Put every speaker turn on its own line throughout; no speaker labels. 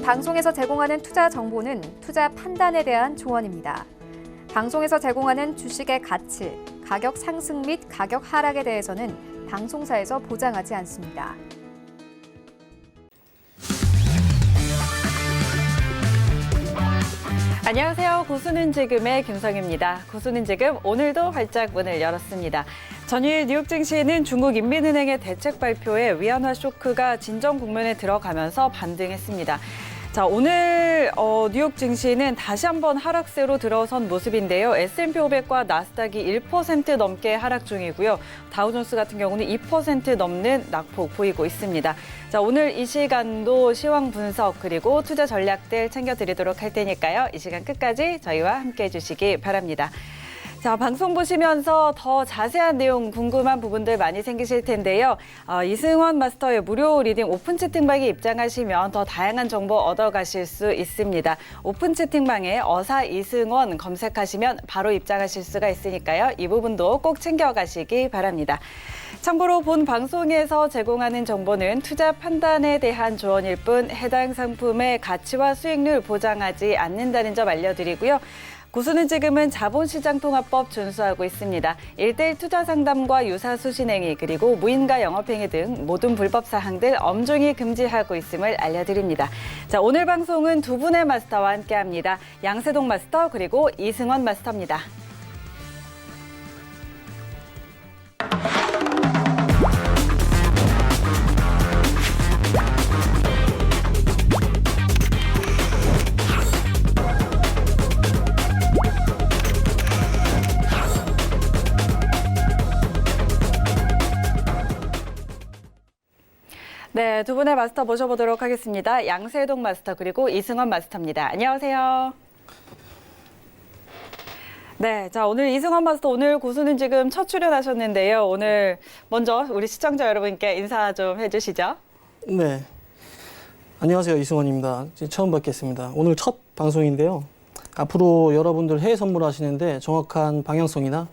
방송에서 제공하는 투자 정보는 투자 판단에 대한 조언입니다. 방송에서 제공하는 주식의 가치, 가격 상승 및 가격 하락에 대해서는 방송사에서 보장하지 않습니다.
안녕하세요. 고수는 지금의 김성입니다. 고수는 지금 오늘도 활짝 문을 열었습니다. 전일 뉴욕 증시는 중국 인민은행의 대책 발표에 위안화 쇼크가 진정 국면에 들어가면서 반등했습니다. 자, 오늘 뉴욕 증시는 다시 한번 하락세로 들어선 모습인데요. S&P 500과 나스닥이 1% 넘게 하락 중이고요. 다우존스 같은 경우는 2% 넘는 낙폭 보이고 있습니다. 자, 오늘 이 시간도 시황 분석 그리고 투자 전략들 챙겨드리도록 할 테니까요. 이 시간 끝까지 저희와 함께해 주시기 바랍니다. 자, 방송 보시면서 더 자세한 내용 궁금한 부분들 많이 생기실 텐데요. 이승원 마스터의 무료 리딩 오픈 채팅방에 입장하시면 더 다양한 정보 얻어가실 수 있습니다. 오픈 채팅방에 어사 이승원 검색하시면 바로 입장하실 수가 있으니까요. 이 부분도 꼭 챙겨가시기 바랍니다. 참고로 본 방송에서 제공하는 정보는 투자 판단에 대한 조언일 뿐 해당 상품의 가치와 수익률 보장하지 않는다는 점 알려드리고요. 고수는 지금은 자본시장통합법 준수하고 있습니다. 1:1 투자 상담과 유사 수신행위 그리고 무인가 영업행위 등 모든 불법 사항들 엄중히 금지하고 있음을 알려드립니다. 자, 오늘 방송은 두 분의 마스터와 함께합니다. 양세동 마스터 그리고 이승원 마스터입니다. 네, 두 분의 마스터 모셔보도록 하겠습니다. 양세동 마스터 그리고 이승원 마스터입니다. 안녕하세요. 네, 자, 오늘 이승원 마스터 오늘 고수는 지금 첫 출연하셨는데요. 오늘 먼저 우리 시청자 여러분께 인사 좀 해주시죠.
네, 안녕하세요. 이승원입니다. 처음 뵙겠습니다. 오늘 첫 방송인데요. 앞으로 여러분들 해외 선물하시는데 정확한 방향성이나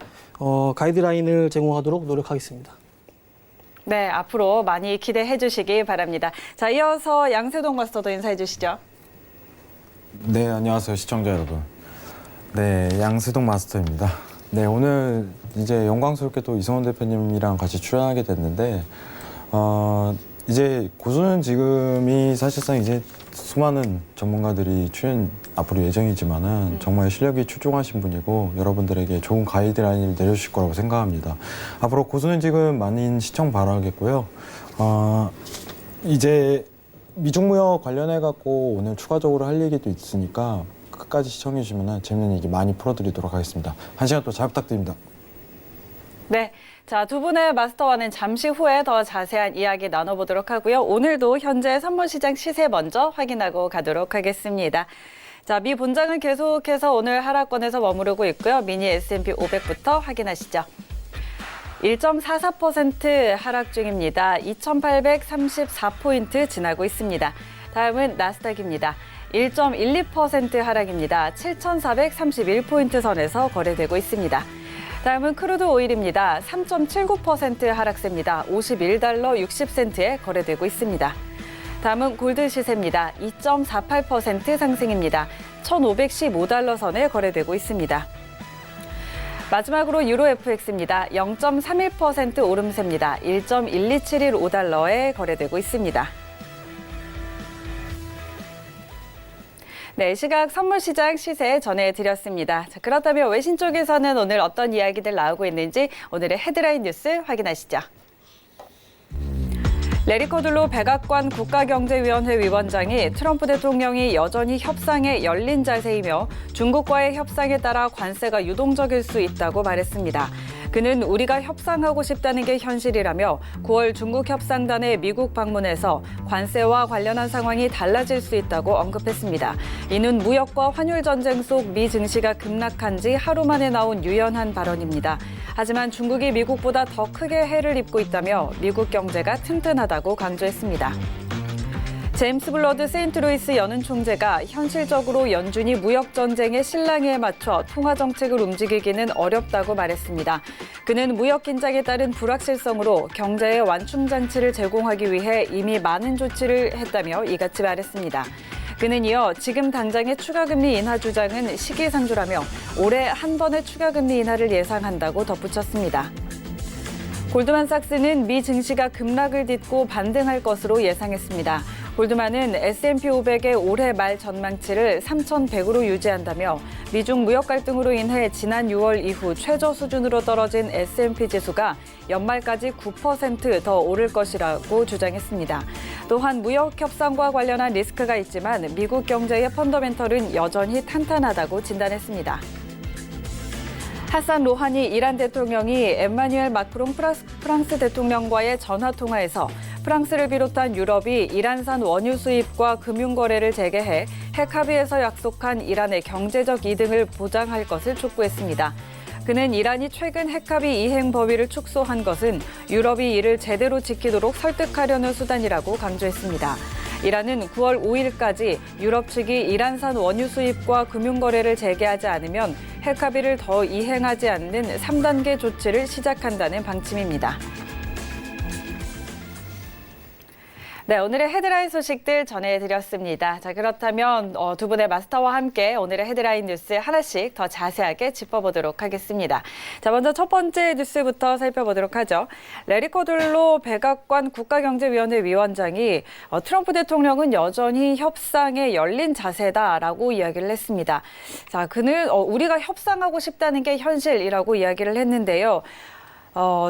가이드라인을 제공하도록 노력하겠습니다.
네, 앞으로 많이 기대해 주시기 바랍니다. 자, 이어서 양세동 마스터도 인사해 주시죠.
네, 안녕하세요, 시청자 여러분. 네, 양세동 마스터입니다. 네, 오늘 이제 영광스럽게 또 이승원 대표님이랑 같이 출연하게 됐는데, 이제 고수는 지금이 사실상 이제 수많은 전문가들이 출연 앞으로 예정이지만은 정말 실력이 출중하신 분이고 여러분들에게 좋은 가이드라인을 내려주실 거라고 생각합니다. 앞으로 고수는 지금 많은 시청 바라겠고요. 이제 미중무역 관련해 갖고 오늘 추가적으로 할 얘기도 있으니까 끝까지 시청해 주시면 재밌는 얘기 많이 풀어드리도록 하겠습니다. 한 시간 또 잘 부탁드립니다.
네. 자, 두 분의 마스터와는 잠시 후에 더 자세한 이야기 나눠보도록 하고요. 오늘도 현재 선물시장 시세 먼저 확인하고 가도록 하겠습니다. 자, 미 본장은 계속해서 오늘 하락권에서 머무르고 있고요. 미니 S&P 500부터 확인하시죠. 1.44% 하락 중입니다. 2,834포인트 지나고 있습니다. 다음은 나스닥입니다. 1.12% 하락입니다. 7,431포인트 선에서 거래되고 있습니다. 다음은 크루드 오일입니다. 3.79% 하락세입니다. 51달러 60센트에 거래되고 있습니다. 다음은 골드 시세입니다. 2.48% 상승입니다. 1,515달러 선에 거래되고 있습니다. 마지막으로 유로 FX입니다. 0.31% 오름세입니다. 1.12715달러에 거래되고 있습니다. 네, 시각 선물시장 시세 전해드렸습니다. 자, 그렇다면 외신 쪽에서는 오늘 어떤 이야기들 나오고 있는지 오늘의 헤드라인 뉴스 확인하시죠. 레리 코들로 백악관 국가경제위원회 위원장이 트럼프 대통령이 여전히 협상에 열린 자세이며 중국과의 협상에 따라 관세가 유동적일 수 있다고 말했습니다. 그는 우리가 협상하고 싶다는 게 현실이라며 9월 중국 협상단의 미국 방문에서 관세와 관련한 상황이 달라질 수 있다고 언급했습니다. 이는 무역과 환율 전쟁 속 미 증시가 급락한 지 하루 만에 나온 유연한 발언입니다. 하지만 중국이 미국보다 더 크게 해를 입고 있다며 미국 경제가 튼튼하다고 강조했습니다. 제임스 블러드 세인트루이스 연은 총재가 현실적으로 연준이 무역 전쟁의 실랑이에 맞춰 통화 정책을 움직이기는 어렵다고 말했습니다. 그는 무역 긴장에 따른 불확실성으로 경제의 완충 장치를 제공하기 위해 이미 많은 조치를 했다며 이같이 말했습니다. 그는 이어 지금 당장의 추가금리 인하 주장은 시기상조라며 올해 한 번의 추가금리 인하를 예상한다고 덧붙였습니다. 골드만삭스는 미 증시가 급락을 딛고 반등할 것으로 예상했습니다. 골드만은 S&P 500의 올해 말 전망치를 3,100으로 유지한다며 미중 무역 갈등으로 인해 지난 6월 이후 최저 수준으로 떨어진 S&P 지수가 연말까지 9% 더 오를 것이라고 주장했습니다. 또한 무역 협상과 관련한 리스크가 있지만 미국 경제의 펀더멘털은 여전히 탄탄하다고 진단했습니다. 하산 로하니 이란 대통령이 엠마뉴엘 마크롱 프랑스 대통령과의 전화통화에서 프랑스를 비롯한 유럽이 이란산 원유 수입과 금융거래를 재개해 핵 합의에서 약속한 이란의 경제적 이득을 보장할 것을 촉구했습니다. 그는 이란이 최근 핵합의 이행 범위를 축소한 것은 유럽이 이를 제대로 지키도록 설득하려는 수단이라고 강조했습니다. 이란은 9월 5일까지 유럽 측이 이란산 원유 수입과 금융거래를 재개하지 않으면 핵 합의를 더 이행하지 않는 3단계 조치를 시작한다는 방침입니다. 네, 오늘의 헤드라인 소식들 전해드렸습니다. 자, 그렇다면 두 분의 마스터와 함께 오늘의 헤드라인 뉴스 하나씩 더 자세하게 짚어보도록 하겠습니다. 자, 먼저 첫 번째 뉴스부터 살펴보도록 하죠. 레리 코들로 백악관 국가경제위원회 위원장이 트럼프 대통령은 여전히 협상에 열린 자세다라고 이야기를 했습니다. 자, 그는 우리가 협상하고 싶다는 게 현실이라고 이야기를 했는데요.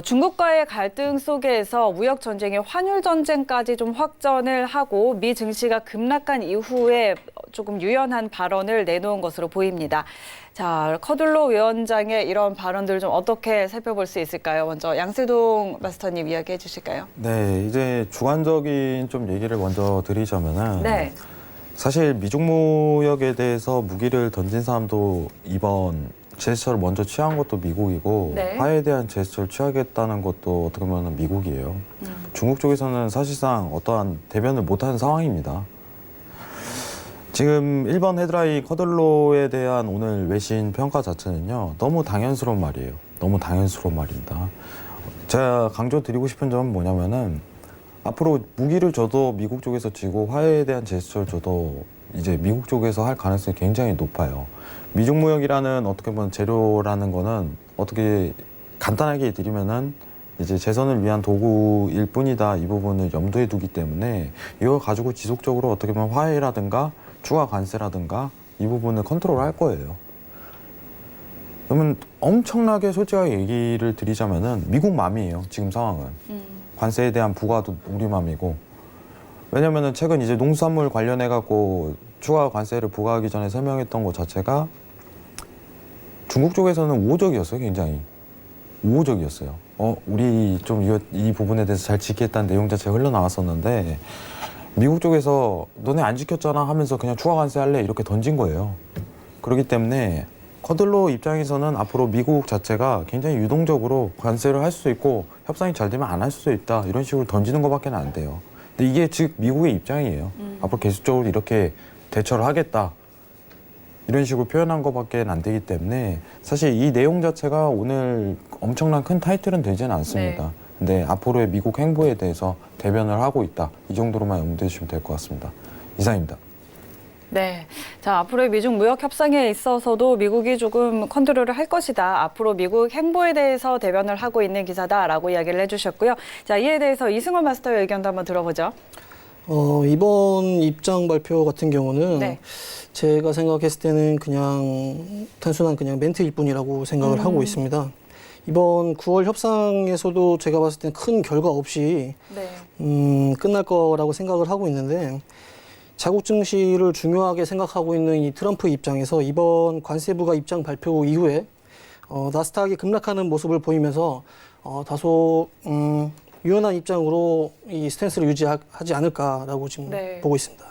중국과의 갈등 속에서 무역 전쟁의 환율 전쟁까지 좀 확전을 하고 미 증시가 급락한 이후에 조금 유연한 발언을 내놓은 것으로 보입니다. 자, 커들로 위원장의 이런 발언들 좀 어떻게 살펴볼 수 있을까요? 먼저 양세동 마스터님 이야기해 주실까요?
네, 이제 주관적인 좀 얘기를 먼저 드리자면은
네.
사실 미중 무역에 대해서 무기를 던진 사람도 이번 제스처를 먼저 취한 것도 미국이고
네.
화해에 대한 제스처를 취하겠다는 것도 어떻게 보면 미국이에요. 중국 쪽에서는 사실상 어떠한 대변을 못하는 상황입니다. 지금 1번 헤드라인 커들로에 대한 오늘 외신 평가 자체는요. 너무 당연스러운 말이에요. 너무 당연스러운 말입니다. 제가 강조드리고 싶은 점은 뭐냐면은 앞으로 무기를 줘도 미국 쪽에서 지고 화해에 대한 제스처를 줘도 이제 미국 쪽에서 할 가능성이 굉장히 높아요. 미중 무역이라는 어떻게 보면 재료라는 거는 어떻게 간단하게 드리면은 이제 재선을 위한 도구일 뿐이다. 이 부분을 염두에 두기 때문에 이걸 가지고 지속적으로 어떻게 보면 화해라든가 추가 관세라든가 이 부분을 컨트롤할 거예요. 그러면 엄청나게 솔직하게 얘기를 드리자면은 미국 맘이에요. 지금 상황은. 관세에 대한 부과도 우리 맘이고. 왜냐면은 최근 이제 농수산물 관련해 갖고 추가 관세를 부과하기 전에 설명했던 것 자체가 중국 쪽에서는 우호적이었어요, 굉장히. 우호적이었어요. 우리 좀 이 부분에 대해서 잘 지키겠다는 내용 자체가 흘러나왔었는데 미국 쪽에서 너네 안 지켰잖아 하면서 그냥 추가 관세 할래 이렇게 던진 거예요. 그렇기 때문에 커들로 입장에서는 앞으로 미국 자체가 굉장히 유동적으로 관세를 할 수 있고 협상이 잘 되면 안 할 수도 있다 이런 식으로 던지는 것밖에 안 돼요. 근데 이게 즉 미국의 입장이에요. 앞으로 계속적으로 이렇게 대처를 하겠다. 이런 식으로 표현한 것밖에 안 되기 때문에 사실 이 내용 자체가 오늘 엄청난 큰 타이틀은 되지는 않습니다.
네.
근데 앞으로의 미국 행보에 대해서 대변을 하고 있다. 이 정도로만 염두해 주시면 될 것 같습니다. 이상입니다.
네. 자, 앞으로의 미중 무역 협상에 있어서도 미국이 조금 컨트롤을 할 것이다. 앞으로 미국 행보에 대해서 대변을 하고 있는 기사다라고 이야기를 해주셨고요. 자, 이에 대해서 이승원 마스터의 의견도 한번 들어보죠.
이번 입장 발표 같은 경우는
네.
제가 생각했을 때는 그냥 단순한 그냥 멘트일 뿐이라고 생각을 하고 있습니다. 이번 9월 협상에서도 제가 봤을 때는 큰 결과 없이
네.
끝날 거라고 생각을 하고 있는데 자국 증시를 중요하게 생각하고 있는 이 트럼프 입장에서 이번 관세부가 입장 발표 이후에 나스닥이 급락하는 모습을 보이면서 다소 유연한 입장으로 이 스탠스를 유지하지 않을까라고 지금
네.
보고 있습니다.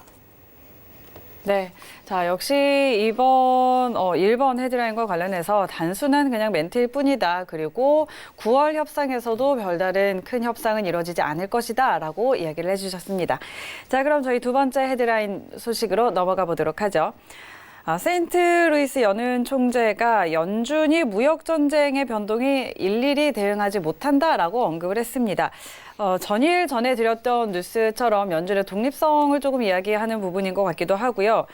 네. 자, 역시 이번 1번 헤드라인과 관련해서 단순한 그냥 멘트일 뿐이다. 그리고 9월 협상에서도 별다른 큰 협상은 이루어지지 않을 것이다. 라고 이야기를 해주셨습니다. 자, 그럼 저희 두 번째 헤드라인 소식으로 넘어가 보도록 하죠. 세인트루이스 연은 총재가 연준이 무역 전쟁의 변동에 일일이 대응하지 못한다라고 언급을 했습니다. 전일 전해드렸던 뉴스처럼 연준의 독립성을 조금 이야기하는 부분인 것 같기도 하고요.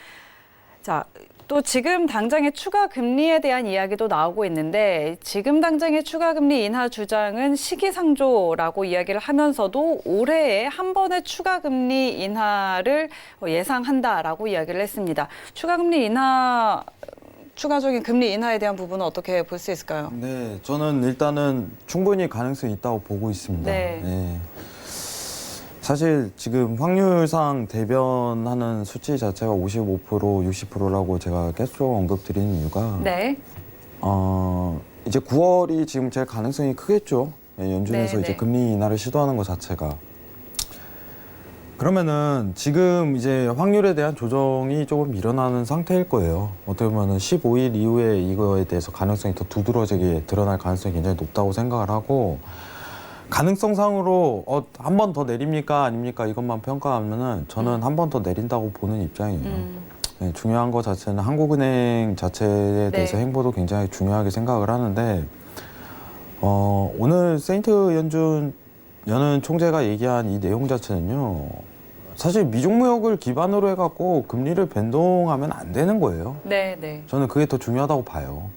자, 또 지금 당장의 추가 금리에 대한 이야기도 나오고 있는데 지금 당장의 추가 금리 인하 주장은 시기상조라고 이야기를 하면서도 올해에 한 번의 추가 금리 인하를 예상한다라고 이야기를 했습니다. 추가 금리 인하, 추가적인 금리 인하에 대한 부분은 어떻게 볼 수 있을까요?
네, 저는 일단은 충분히 가능성이 있다고 보고 있습니다.
네.
사실 지금 확률상 대변하는 수치 자체가 55%, 60%라고 제가 계속 언급드리는 이유가
네.
이제 9월이 지금 제일 가능성이 크겠죠. 연준에서
네,
이제
네.
금리 인하를 시도하는 것 자체가. 그러면은 지금 이제 확률에 대한 조정이 조금 일어나는 상태일 거예요. 어떻게 보면은 15일 이후에 이거에 대해서 가능성이 더 두드러지게 드러날 가능성이 굉장히 높다고 생각을 하고, 가능성상으로 한 번 더 내립니까 아닙니까 이것만 평가하면은 저는 한 번 더 내린다고 보는 입장이에요. 네, 중요한 것 자체는 한국은행 자체에 대해서
네.
행보도 굉장히 중요하게 생각을 하는데, 오늘 세인트 연은 총재가 얘기한 이 내용 자체는요, 사실 미중무역을 기반으로 해갖고 금리를 변동하면 안 되는 거예요.
네, 네.
저는 그게 더 중요하다고 봐요.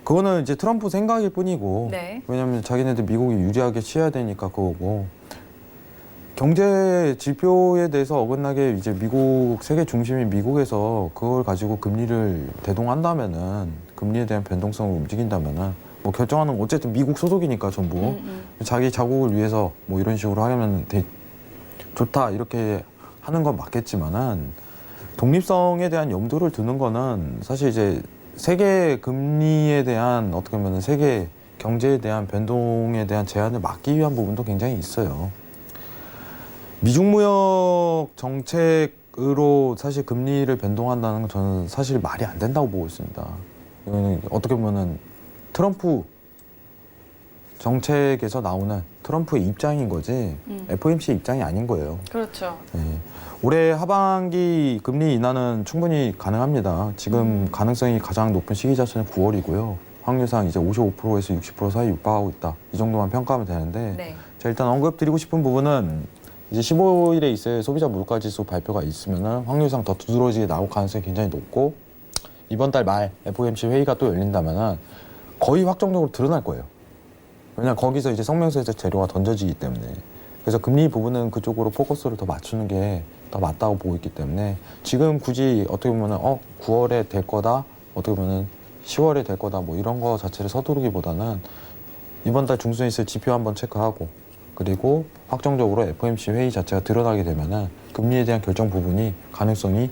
그거는 이제 트럼프 생각일 뿐이고,
네.
왜냐하면 자기네들 미국이 유리하게 치어야 되니까 그거고, 경제 지표에 대해서 어긋나게 이제 미국, 세계 중심이 미국에서 그걸 가지고 금리를 대동한다면은, 금리에 대한 변동성을 움직인다면은, 뭐 결정하는 건 어쨌든 미국 소속이니까 전부 자기 자국을 위해서 뭐 이런 식으로 하면 좋다 이렇게 하는 건 맞겠지만은, 독립성에 대한 염두를 두는 거는 사실 이제 세계 금리에 대한 어떻게 보면 세계 경제에 대한 변동에 대한 제한을 막기 위한 부분도 굉장히 있어요. 미중무역 정책으로 사실 금리를 변동한다는 건 저는 사실 말이 안 된다고 보고 있습니다. 이거는 어떻게 보면은 트럼프 정책에서 나오는 트럼프의 입장인 거지 FOMC의 입장이 아닌 거예요.
그렇죠.
네. 올해 하반기 금리 인하는 충분히 가능합니다. 지금 가능성이 가장 높은 시기 자체는 9월이고요. 확률상 이제 55%에서 60% 사이 육박하고 있다. 이 정도만 평가하면 되는데,
네.
제가 일단 언급드리고 싶은 부분은 이제 15일에 있을 소비자 물가지수 발표가 있으면은 확률상 더 두드러지게 나올 가능성이 굉장히 높고, 이번 달 말 FOMC 회의가 또 열린다면은 거의 확정적으로 드러날 거예요. 왜냐면 거기서 이제 성명서에서 재료가 던져지기 때문에. 그래서 금리 부분은 그쪽으로 포커스를 더 맞추는 게 더 맞다고 보고 있기 때문에, 지금 굳이 어떻게 보면은 9월에 될 거다, 어떻게 보면은 10월에 될 거다, 뭐 이런 거 자체를 서두르기보다는 이번 달 중순에 있을 지표 한번 체크하고, 그리고 확정적으로 FOMC 회의 자체가 드러나게 되면은 금리에 대한 결정 부분이 가능성이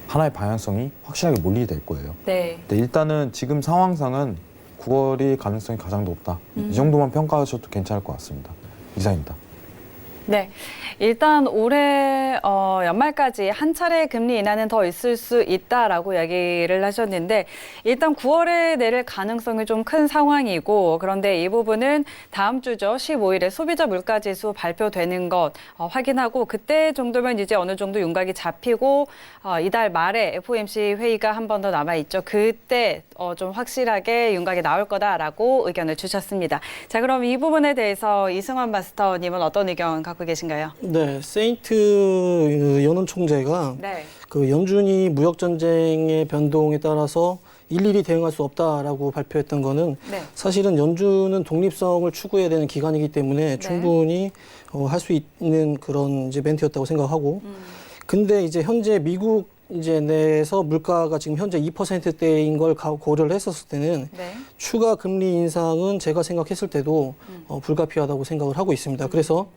하나의 방향성이 확실하게 몰리게 될 거예요.
네.
근데 일단은 지금 상황상은 9월이 가능성이 가장 높다. 이 정도만 평가하셔도 괜찮을 것 같습니다. 이상입니다.
네, 일단 올해 연말까지 한 차례 금리 인하는 더 있을 수 있다라고 이야기를 하셨는데, 일단 9월에 내릴 가능성이 좀 큰 상황이고, 그런데 이 부분은 다음 주죠. 15일에 소비자 물가지수 발표되는 것 확인하고, 그때 정도면 이제 어느 정도 윤곽이 잡히고, 이달 말에 FOMC 회의가 한 번 더 남아있죠. 그때 좀 확실하게 윤곽이 나올 거다라고 의견을 주셨습니다. 자, 그럼 이 부분에 대해서 이승환 마스터님은 어떤 의견 갖고 계신가요?
네, 세인트 연은 총재가
네.
그 연준이 무역 전쟁의 변동에 따라서 일일이 대응할 수 없다라고 발표했던 거는
네.
사실은 연준은 독립성을 추구해야 되는 기관이기 때문에 충분히 할 수 있는 그런 이제 멘트였다고 생각하고, 근데 이제 현재 미국 이제 내에서 물가가 지금 현재 2%대인 걸 고려를 했었을 때는
네.
추가 금리 인상은 제가 생각했을 때도 불가피하다고 생각을 하고 있습니다. 그래서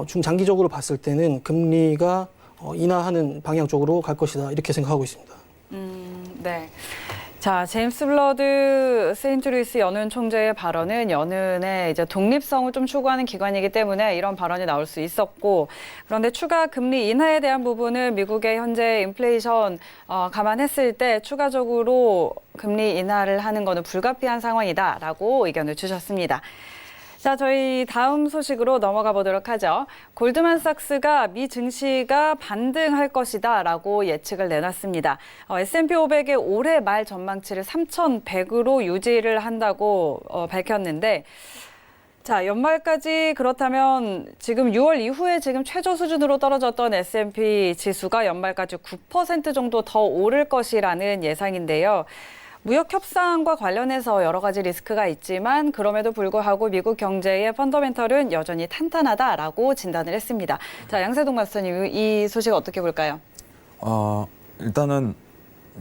중장기적으로 봤을 때는 금리가 인하하는 방향 쪽으로 갈 것이다, 이렇게 생각하고 있습니다.
네. 자, 제임스 블러드 세인트루이스 연은 총재의 발언은 연은의 이제 독립성을 좀 추구하는 기관이기 때문에 이런 발언이 나올 수 있었고, 그런데 추가 금리 인하에 대한 부분은 미국의 현재 인플레이션 감안했을 때 추가적으로 금리 인하를 하는 것은 불가피한 상황이다라고 의견을 주셨습니다. 자, 저희 다음 소식으로 넘어가 보도록 하죠. 골드만삭스가 미 증시가 반등할 것이다라고 예측을 내놨습니다. S&P 500의 올해 말 전망치를 3,100으로 유지를 한다고 밝혔는데, 자, 연말까지 그렇다면 지금 6월 이후에 지금 최저 수준으로 떨어졌던 S&P 지수가 연말까지 9% 정도 더 오를 것이라는 예상인데요. 무역 협상과 관련해서 여러 가지 리스크가 있지만 그럼에도 불구하고 미국 경제의 펀더멘털은 여전히 탄탄하다라고 진단을 했습니다. 자, 양세동 마스터님, 이 소식 어떻게 볼까요?
일단은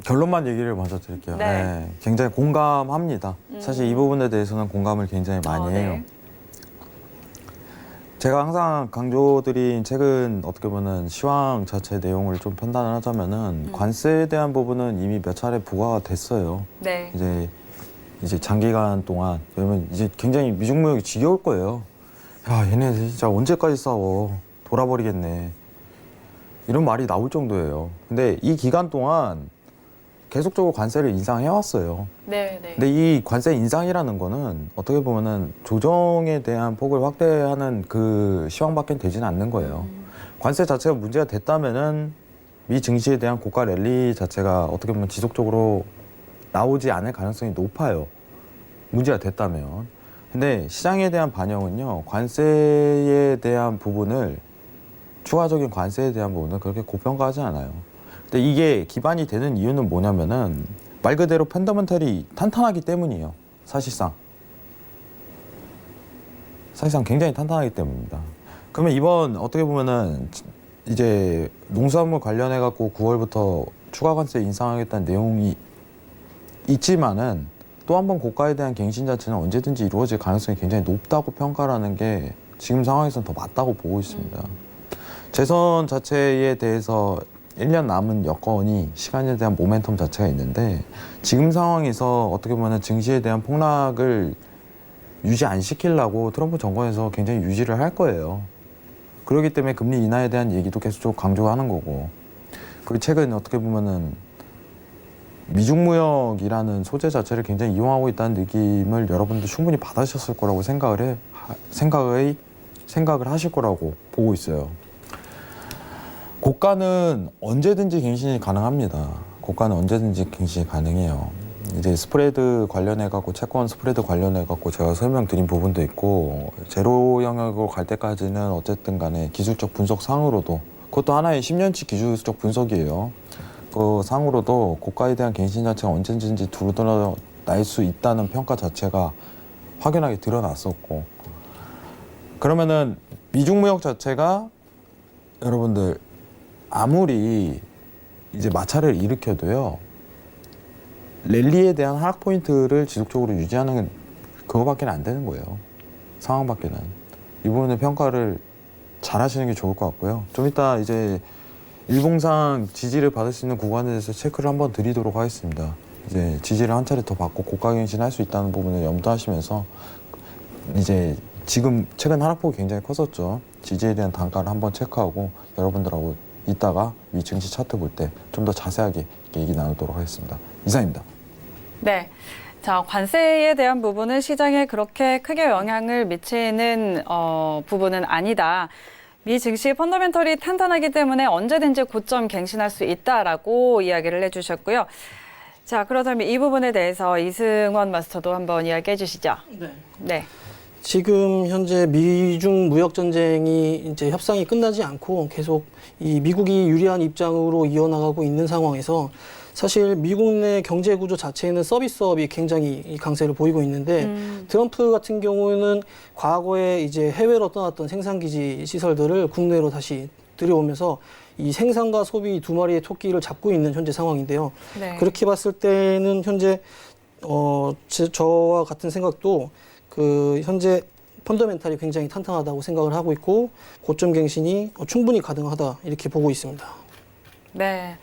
결론만 얘기를 먼저 드릴게요.
네.
네, 굉장히 공감합니다. 사실 이 부분에 대해서는 공감을 굉장히 많이 해요.
네.
제가 항상 강조드린 책은 어떻게 보면 시황 자체 내용을 좀 판단을 하자면은 관세에 대한 부분은 이미 몇 차례 부과가 됐어요.
네.
이제 장기간 동안 왜냐면 이제 굉장히 미중무역이 지겨울 거예요. 야, 얘네 진짜 언제까지 싸워? 돌아버리겠네. 이런 말이 나올 정도예요. 근데 이 기간 동안 계속적으로 관세를 인상해 왔어요.
네, 네.
근데 이 관세 인상이라는 거는 어떻게 보면은 조정에 대한 폭을 확대하는 그 시황밖에 되지는 않는 거예요. 관세 자체가 문제가 됐다면은 미 증시에 대한 고가 랠리 자체가 어떻게 보면 지속적으로 나오지 않을 가능성이 높아요. 문제가 됐다면. 근데 시장에 대한 반영은요, 관세에 대한 부분을, 추가적인 관세에 대한 부분은 그렇게 고평가하지 않아요. 근데 이게 기반이 되는 이유는 뭐냐면은 말 그대로 펀더멘털이 탄탄하기 때문이에요. 사실상 굉장히 탄탄하기 때문입니다. 그러면 이번 어떻게 보면은 이제 농수산물 관련해 갖고 9월부터 추가 관세 인상하겠다는 내용이 있지만은 또 한 번 고가에 대한 갱신 자체는 언제든지 이루어질 가능성이 굉장히 높다고 평가하는 게 지금 상황에서는 더 맞다고 보고 있습니다. 재선 자체에 대해서 1년 남은 여건이, 시간에 대한 모멘텀 자체가 있는데 지금 상황에서 어떻게 보면 증시에 대한 폭락을 유지 안 시키려고 트럼프 정권에서 굉장히 유지를 할 거예요. 그렇기 때문에 금리 인하에 대한 얘기도 계속 강조하는 거고, 그리고 최근 어떻게 보면은 미중무역이라는 소재 자체를 굉장히 이용하고 있다는 느낌을 여러분도 충분히 받으셨을 거라고 생각을 하실 거라고 보고 있어요. 고가는 언제든지 갱신이 가능합니다. 고가는 언제든지 갱신이 가능해요. 이제 스프레드 관련해갖고, 채권 스프레드 관련해갖고 제가 설명드린 부분도 있고, 제로 영역으로 갈 때까지는 어쨌든 간에 기술적 분석 상으로도, 그것도 하나의 10년치 기술적 분석이에요. 그 상으로도 고가에 대한 갱신 자체가 언제든지 두드러날 수 있다는 평가 자체가 확연하게 드러났었고, 그러면은 미중무역 자체가 여러분들 아무리 이제 마찰을 일으켜도요, 랠리에 대한 하락 포인트를 지속적으로 유지하는 그거밖에 안 되는 거예요. 상황밖에는. 이 부분의 평가를 잘 하시는 게 좋을 것 같고요. 좀 이따 이제 일봉상 지지를 받을 수 있는 구간에 대해서 체크를 한번 드리도록 하겠습니다. 이제 지지를 한 차례 더 받고 고가 갱신할 수 있다는 부분을 염두하시면서, 이제 지금 최근 하락폭이 굉장히 컸었죠. 지지에 대한 단가를 한번 체크하고 여러분들하고 이따가 미 증시 차트 볼 때 좀 더 자세하게 얘기 나누도록 하겠습니다. 이상입니다.
네. 자, 관세에 대한 부분은 시장에 그렇게 크게 영향을 미치는 부분은 아니다. 미 증시 펀더멘털이 탄탄하기 때문에 언제든지 고점 갱신할 수 있다라고 이야기를 해주셨고요. 자, 그렇다면 이 부분에 대해서 이승원 마스터도 한번 이야기해 주시죠.
네.
네.
지금 현재 미중 무역 전쟁이 이제 협상이 끝나지 않고 계속 이 미국이 유리한 입장으로 이어나가고 있는 상황에서, 사실 미국 내 경제 구조 자체에는 서비스업이 굉장히 강세를 보이고 있는데, 트럼프 같은 경우는 과거에 이제 해외로 떠났던 생산기지 시설들을 국내로 다시 들여오면서 이 생산과 소비 두 마리의 토끼를 잡고 있는 현재 상황인데요.
네.
그렇게 봤을 때는 현재 저와 같은 생각도 현재 펀더멘탈이 굉장히 탄탄하다고 생각을 하고 있고, 고점 갱신이 충분히 가능하다 이렇게 보고 있습니다.
네,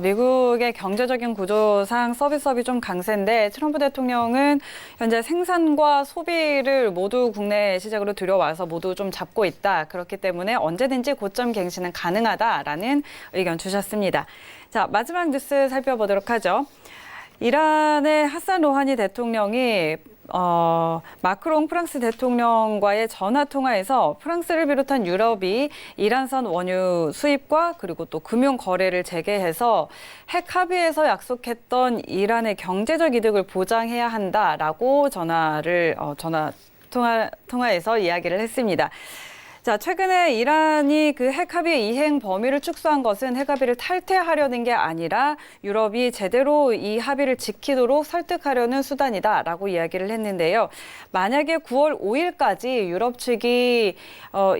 미국의 경제적인 구조상 서비스업이 좀 강세인데 트럼프 대통령은 현재 생산과 소비를 모두 국내 시장으로 들여와서 모두 좀 잡고 있다. 그렇기 때문에 언제든지 고점 갱신은 가능하다라는 의견 주셨습니다. 자, 마지막 뉴스 살펴보도록 하죠. 이란의 하산 로하니 대통령이 마크롱 프랑스 대통령과의 전화 통화에서 프랑스를 비롯한 유럽이 이란산 원유 수입과 그리고 또 금융 거래를 재개해서 핵 합의에서 약속했던 이란의 경제적 이득을 보장해야 한다라고 통화에서 이야기를 했습니다. 자, 최근에 이란이 그 핵합의 이행 범위를 축소한 것은 핵합의를 탈퇴하려는 게 아니라 유럽이 제대로 이 합의를 지키도록 설득하려는 수단이다라고 이야기를 했는데요. 만약에 9월 5일까지 유럽 측이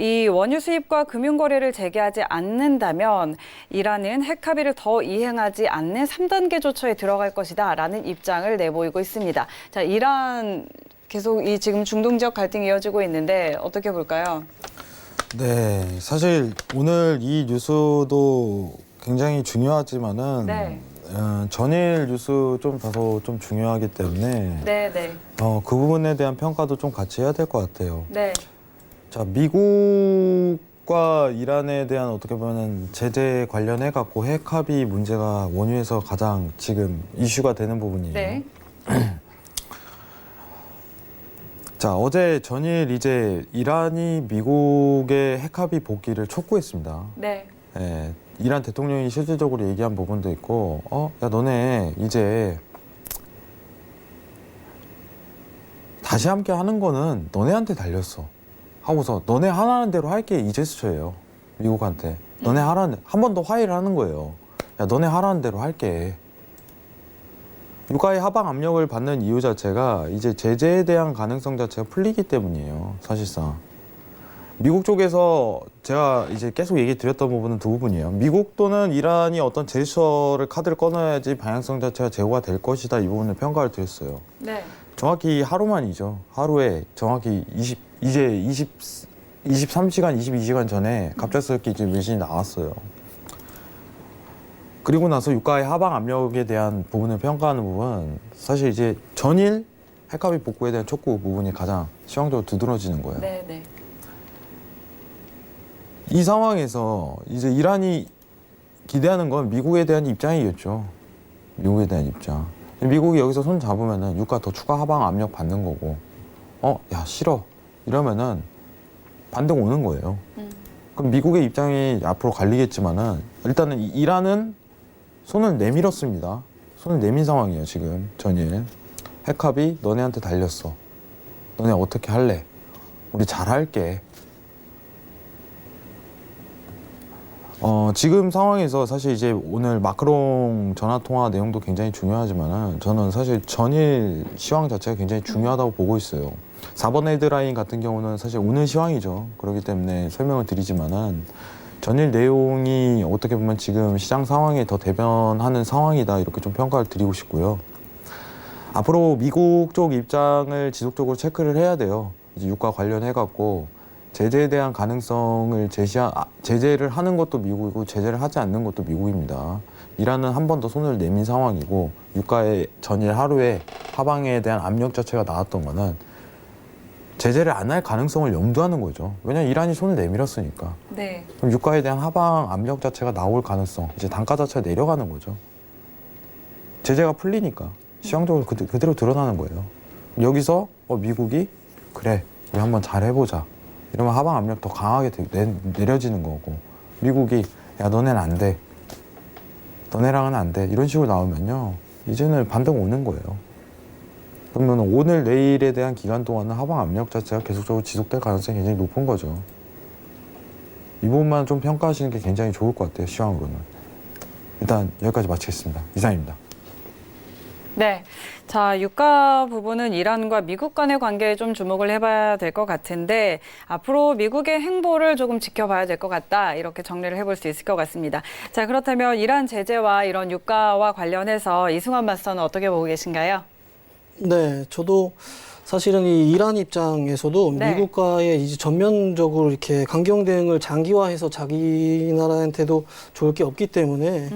이 원유 수입과 금융 거래를 재개하지 않는다면 이란은 핵합의를 더 이행하지 않는 3단계 조처에 들어갈 것이다라는 입장을 내보이고 있습니다. 자, 이란 계속 이 지금 중동 지역 갈등이 이어지고 있는데 어떻게 볼까요?
네, 사실 오늘 이 뉴스도 굉장히 중요하지만은
네.
전일 뉴스 좀 다소 좀 중요하기 때문에
네, 네.
그 부분에 대한 평가도 좀 같이 해야 될 것 같아요.
네.
자, 미국과 이란에 대한 어떻게 보면 제재 관련해 갖고 핵 합의 문제가 원유에서 가장 지금 이슈가 되는 부분이에요.
네.
자, 어제 전일 이제 이란이 미국의 핵 합의 복귀를 촉구했습니다.
네.
예, 이란 대통령이 실질적으로 얘기한 부분도 있고, 야, 너네 이제 다시 함께 하는 거는 너네한테 달렸어. 하고서 너네 하라는 대로 할게 이 제스처예요. 미국한테. 너네 하라는, 한 번 더 화해를 하는 거예요. 야, 너네 하라는 대로 할게. 유가의 하방 압력을 받는 이유 자체가 이제 제재에 대한 가능성 자체가 풀리기 때문이에요. 사실상. 미국 쪽에서 제가 이제 계속 얘기 드렸던 부분은 두 부분이에요. 미국 또는 이란이 어떤 제스처를 카드를 꺼내야지 방향성 자체가 제고가 될 것이다. 이 부분을 평가를 드렸어요.
네.
정확히 하루만이죠. 하루에 정확히 23시간, 22시간 전에 갑작스럽게 이제 메시지 나왔어요. 그리고 나서 유가의 하방 압력에 대한 부분을 평가하는 부분, 사실 이제 전일 핵합의 복구에 대한 촉구 부분이 가장 시황적으로 두드러지는 거예요.
네, 네.
이 상황에서 이제 이란이 기대하는 건 미국에 대한 입장이겠죠. 미국에 대한 입장. 미국이 여기서 손 잡으면은 유가 더 추가 하방 압력 받는 거고, 야, 싫어. 이러면은 반등 오는 거예요. 그럼 미국의 입장이 앞으로 갈리겠지만은 일단은 이란은 손을 내밀었습니다. 손을 내민 상황이에요, 지금 전일. 핵합의 너네한테 달렸어. 너네 어떻게 할래? 우리 잘할게. 지금 상황에서 사실 이제 오늘 마크롱 전화 통화 내용도 굉장히 중요하지만은 저는 사실 전일 시황 자체가 굉장히 중요하다고 보고 있어요. 4번 헤드라인 같은 경우는 사실 오늘 시황이죠. 그렇기 때문에 설명을 드리지만은 전일 내용이 어떻게 보면 지금 시장 상황에 더 대변하는 상황이다. 이렇게 좀 평가를 드리고 싶고요. 앞으로 미국 쪽 입장을 지속적으로 체크를 해야 돼요. 이제 유가 관련해갖고 제재에 대한 가능성을 제재를 하는 것도 미국이고 제재를 하지 않는 것도 미국입니다. 이란은 한 번 더 손을 내민 상황이고 유가의 전일 하루에 하방에 대한 압력 자체가 나왔던 거는 제재를 안 할 가능성을 염두하는 거죠. 왜냐하면 이란이 손을 내밀었으니까.
네.
그럼 유가에 대한 하방 압력 자체가 나올 가능성, 이제 단가 자체가 내려가는 거죠. 제재가 풀리니까 시황적으로 그대로 드러나는 거예요. 여기서 미국이 그래, 우리 한번 잘 해보자. 이러면 하방 압력 더 강하게 내려지는 거고, 미국이 야, 너네는 안 돼. 너네랑은 안 돼. 이런 식으로 나오면요, 이제는 반등 오는 거예요. 그러면 오늘 내일에 대한 기간 동안은 하방 압력 자체가 계속적으로 지속될 가능성이 굉장히 높은 거죠. 이 부분만 좀 평가하시는 게 굉장히 좋을 것 같아요, 시황으로는. 일단 여기까지 마치겠습니다. 이상입니다.
네. 자, 유가 부분은 이란과 미국 간의 관계에 좀 주목을 해봐야 될 것 같은데 앞으로 미국의 행보를 조금 지켜봐야 될 것 같다. 이렇게 정리를 해볼 수 있을 것 같습니다. 자, 그렇다면 이란 제재와 이런 유가와 관련해서 이승환 마스터는 어떻게 보고 계신가요?
네, 저도 사실은 이 이란 입장에서도
네.
미국과의 이제 전면적으로 이렇게 강경 대응을 장기화해서 자기 나라한테도 좋을 게 없기 때문에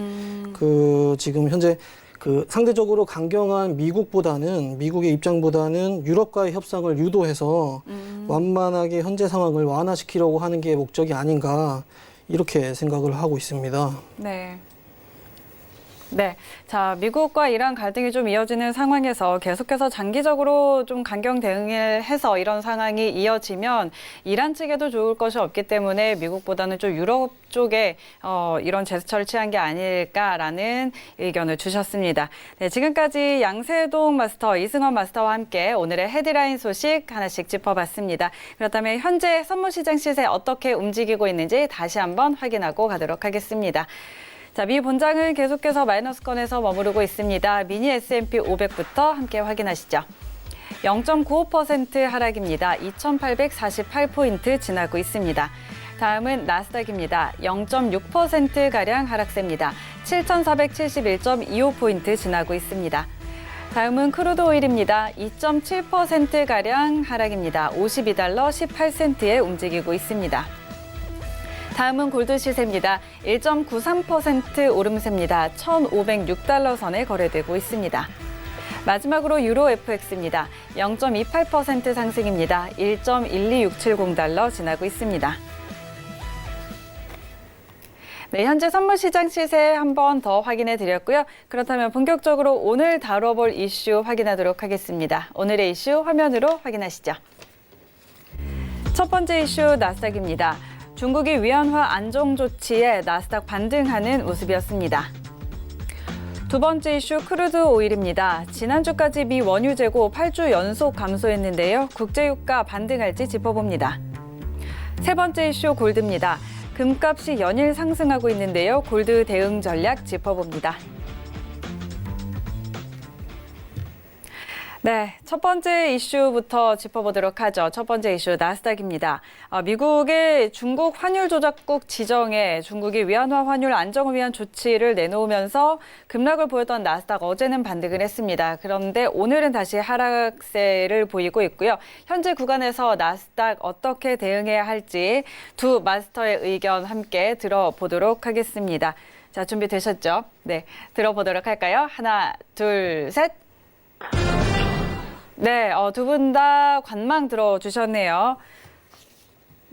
그 지금 현재 그 상대적으로 강경한 미국의 입장보다는 유럽과의 협상을 유도해서 완만하게 현재 상황을 완화시키려고 하는 게 목적이 아닌가 이렇게 생각을 하고 있습니다.
네. 네. 자, 미국과 이란 갈등이 좀 이어지는 상황에서 계속해서 장기적으로 좀 강경 대응을 해서 이런 상황이 이어지면 이란 측에도 좋을 것이 없기 때문에 미국보다는 좀 유럽 쪽에 이런 제스처를 취한 게 아닐까라는 의견을 주셨습니다. 네, 지금까지 양세동 마스터, 이승원 마스터와 함께 오늘의 헤드라인 소식 하나씩 짚어봤습니다. 그렇다면 현재 선물시장 시세 어떻게 움직이고 있는지 다시 한번 확인하고 가도록 하겠습니다. 자, 미 본장은 계속해서 마이너스권에서 머무르고 있습니다. 미니 S&P 500부터 함께 확인하시죠. 0.95% 하락입니다. 2,848포인트 지나고 있습니다. 다음은 나스닥입니다. 0.6%가량 하락세입니다. 7,471.25포인트 지나고 있습니다. 다음은 크루드 오일입니다. 2.7%가량 하락입니다. 52달러 18센트에 움직이고 있습니다. 다음은 골드 시세입니다. 1.93% 오름세입니다. 1,506달러 선에 거래되고 있습니다. 마지막으로 유로 FX입니다. 0.28% 상승입니다. 1.12670달러 지나고 있습니다. 네, 현재 선물시장 시세 한 번 더 확인해 드렸고요. 그렇다면 본격적으로 오늘 다뤄볼 이슈 확인하도록 하겠습니다. 오늘의 이슈 화면으로 확인하시죠. 첫 번째 이슈 나스닥입니다. 중국이 위안화 안정 조치에 나스닥 반등하는 모습이었습니다. 두 번째 이슈 크루드 오일입니다. 지난주까지 미 원유 재고 8주 연속 감소했는데요. 국제유가 반등할지 짚어봅니다. 세 번째 이슈 골드입니다. 금값이 연일 상승하고 있는데요. 골드 대응 전략 짚어봅니다. 네, 첫 번째 이슈부터 짚어보도록 하죠. 첫 번째 이슈 나스닥입니다. 미국의 중국 환율 조작국 지정에 중국이 위안화 환율 안정을 위한 조치를 내놓으면서 급락을 보였던 나스닥 어제는 반등을 했습니다. 그런데 오늘은 다시 하락세를 보이고 있고요. 현재 구간에서 나스닥 어떻게 대응해야 할지 두 마스터의 의견 함께 들어보도록 하겠습니다. 자, 준비되셨죠? 네, 들어보도록 할까요? 하나, 둘, 셋. 네, 두 분 다 관망 들어주셨네요.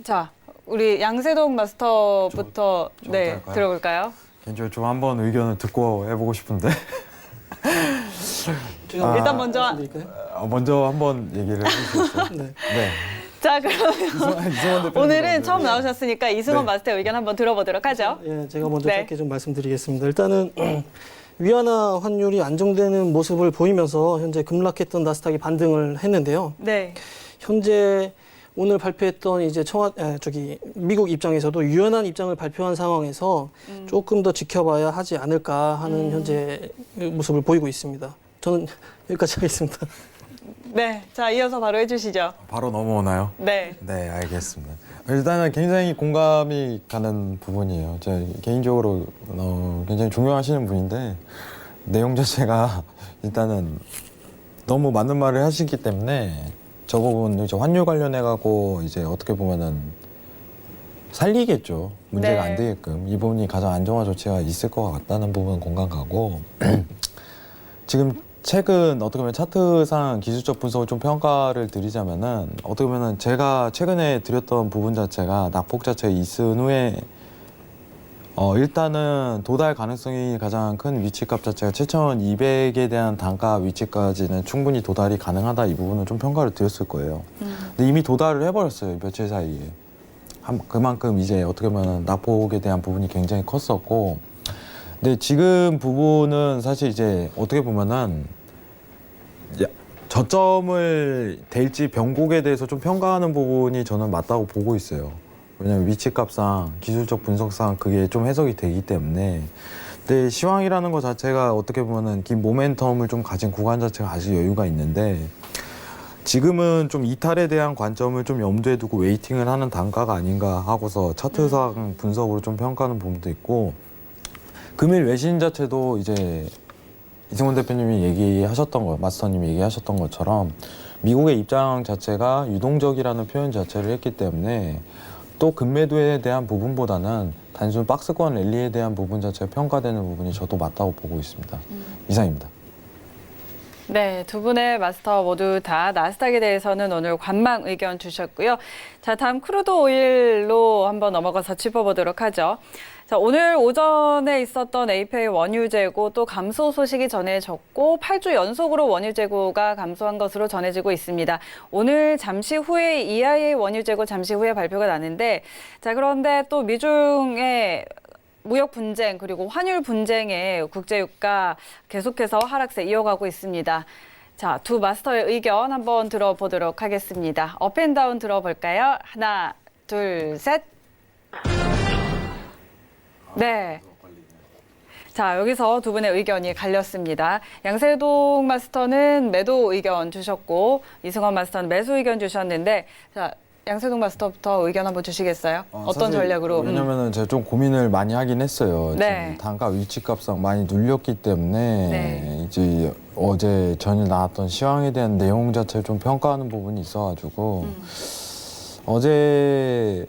자, 우리 양세동 마스터부터 네,
할까요?
들어볼까요?
개인적으로 좀 한번 의견을 듣고 해보고 싶은데
제가
일단 먼저
말씀드릴까요?
먼저 한번 얘기를 해주시겠어요?
네.
네.
자, 그러면
이승원 대표님
오늘은 처음
먼저.
나오셨으니까 이승원
네.
마스터의 의견 한번 들어보도록 하죠.
예, 제가 먼저
네.
짧게 좀 말씀드리겠습니다. 일단은 위안화 환율이 안정되는 모습을 보이면서 현재 급락했던 나스닥이 반등을 했는데요.
네.
현재 오늘 발표했던 이제 미국 입장에서도 유연한 입장을 발표한 상황에서 조금 더 지켜봐야 하지 않을까 하는 현재 모습을 보이고 있습니다. 저는 여기까지 하겠습니다.
네, 자, 이어서 바로 해주시죠.
바로 넘어오나요?
네.
네, 알겠습니다. 일단은 굉장히 공감이 가는 부분이에요. 제가 개인적으로 굉장히 존경하시는 분인데 내용 자체가 일단은 너무 맞는 말을 하시기 때문에 저 부분 이제 환율 관련해 갖고 이제 어떻게 보면은 살리겠죠. 문제가
네.
안 되게끔 이 부분이 가장 안정화 조치가 있을 것 같다는 부분 공감 가고 지금 최근 어떻게 보면 차트상 기술적 분석을 좀 평가를 드리자면은 어떻게 보면은 제가 최근에 드렸던 부분 자체가 낙폭 자체가 있은 후에 일단은 도달 가능성이 가장 큰 위치값 자체가 7,200에 대한 단가 위치까지는 충분히 도달이 가능하다 이 부분은 좀 평가를 드렸을 거예요. 근데 이미 도달을 해버렸어요 며칠 사이에. 그만큼 이제 어떻게 보면 낙폭에 대한 부분이 굉장히 컸었고, 근데 지금 부분은 사실 이제 어떻게 보면은 저점을 될지 변곡에 대해서 좀 평가하는 부분이 저는 맞다고 보고 있어요. 왜냐면 위치값상 기술적 분석상 그게 좀 해석이 되기 때문에. 근데 시황이라는 것 자체가 어떻게 보면은 긴 모멘텀을 좀 가진 구간 자체가 아직 여유가 있는데 지금은 좀 이탈에 대한 관점을 좀 염두에 두고 웨이팅을 하는 단가가 아닌가 하고서 차트상 분석으로 좀 평가하는 부분도 있고, 금일 외신 자체도 이제 이승원 대표님이 얘기하셨던 거, 마스터님이 얘기하셨던 것처럼 미국의 입장 자체가 유동적이라는 표현 자체를 했기 때문에 또 급매도에 대한 부분보다는 단순 박스권 랠리에 대한 부분 자체가 평가되는 부분이 저도 맞다고 보고 있습니다. 이상입니다.
네, 두 분의 마스터 모두 다 나스닥에 대해서는 오늘 관망 의견 주셨고요. 자, 다음 크루드 오일로 한번 넘어가서 짚어보도록 하죠. 자, 오늘 오전에 있었던 API 원유 재고 또 감소 소식이 전해졌고 8주 연속으로 원유 재고가 감소한 것으로 전해지고 있습니다. 오늘 잠시 후에 EIA 원유 재고 잠시 후에 발표가 나는데 자, 그런데 또 미중의 무역 분쟁 그리고 환율 분쟁에 국제유가 계속해서 하락세 이어가고 있습니다. 자, 두 마스터의 의견 한번 들어보도록 하겠습니다. 업앤다운 들어볼까요? 하나, 둘, 셋. 네. 자, 여기서 두 분의 의견이 갈렸습니다. 양세동 마스터는 매도 의견 주셨고 이승원 마스터는 매수 의견 주셨는데 자, 양세동 마스터부터 의견 한번 주시겠어요? 어떤 전략으로?
왜냐면은 제가 좀 고민을 많이 하긴 했어요.
네.
지금 단가 위치값상 많이 눌렸기 때문에
네.
이제 어제 전일 나왔던 시황에 대한 내용 자체를 좀 평가하는 부분이 있어가지고 어제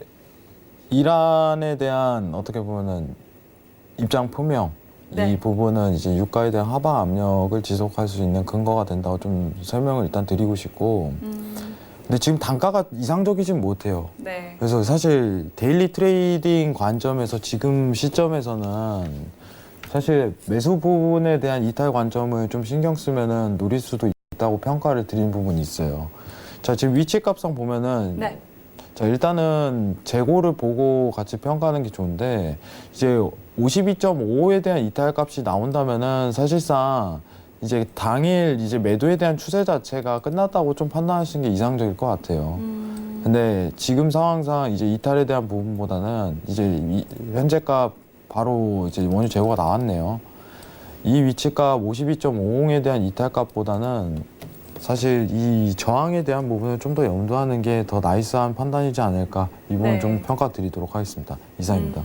이란에 대한 어떻게 보면은 입장 표명
네.
이 부분은 이제 유가에 대한 하방 압력을 지속할 수 있는 근거가 된다고 좀 설명을 일단 드리고 싶고 근데 지금 단가가 이상적이진 못해요.
네.
그래서 사실 데일리 트레이딩 관점에서 지금 시점에서는 사실 매수 부분에 대한 이탈 관점을 좀 신경 쓰면은 노릴 수도 있다고 평가를 드린 부분이 있어요. 자, 지금 위치 값상 보면은
네.
자, 일단은 재고를 보고 같이 평가하는 게 좋은데 이제 52.5에 대한 이탈 값이 나온다면은 사실상 이제 당일 이제 매도에 대한 추세 자체가 끝났다고 좀 판단하시는 게 이상적일 것 같아요. 근데 지금 상황상 이제 이탈에 대한 부분보다는 이제 현재가 바로 이제 원유 재고가 나왔네요. 이 위치값 52.50에 대한 이탈값보다는 사실 이 저항에 대한 부분을 좀 더 염두하는 게 더 나이스한 판단이지 않을까 이 부분
네.
좀 평가 드리도록 하겠습니다. 이상입니다.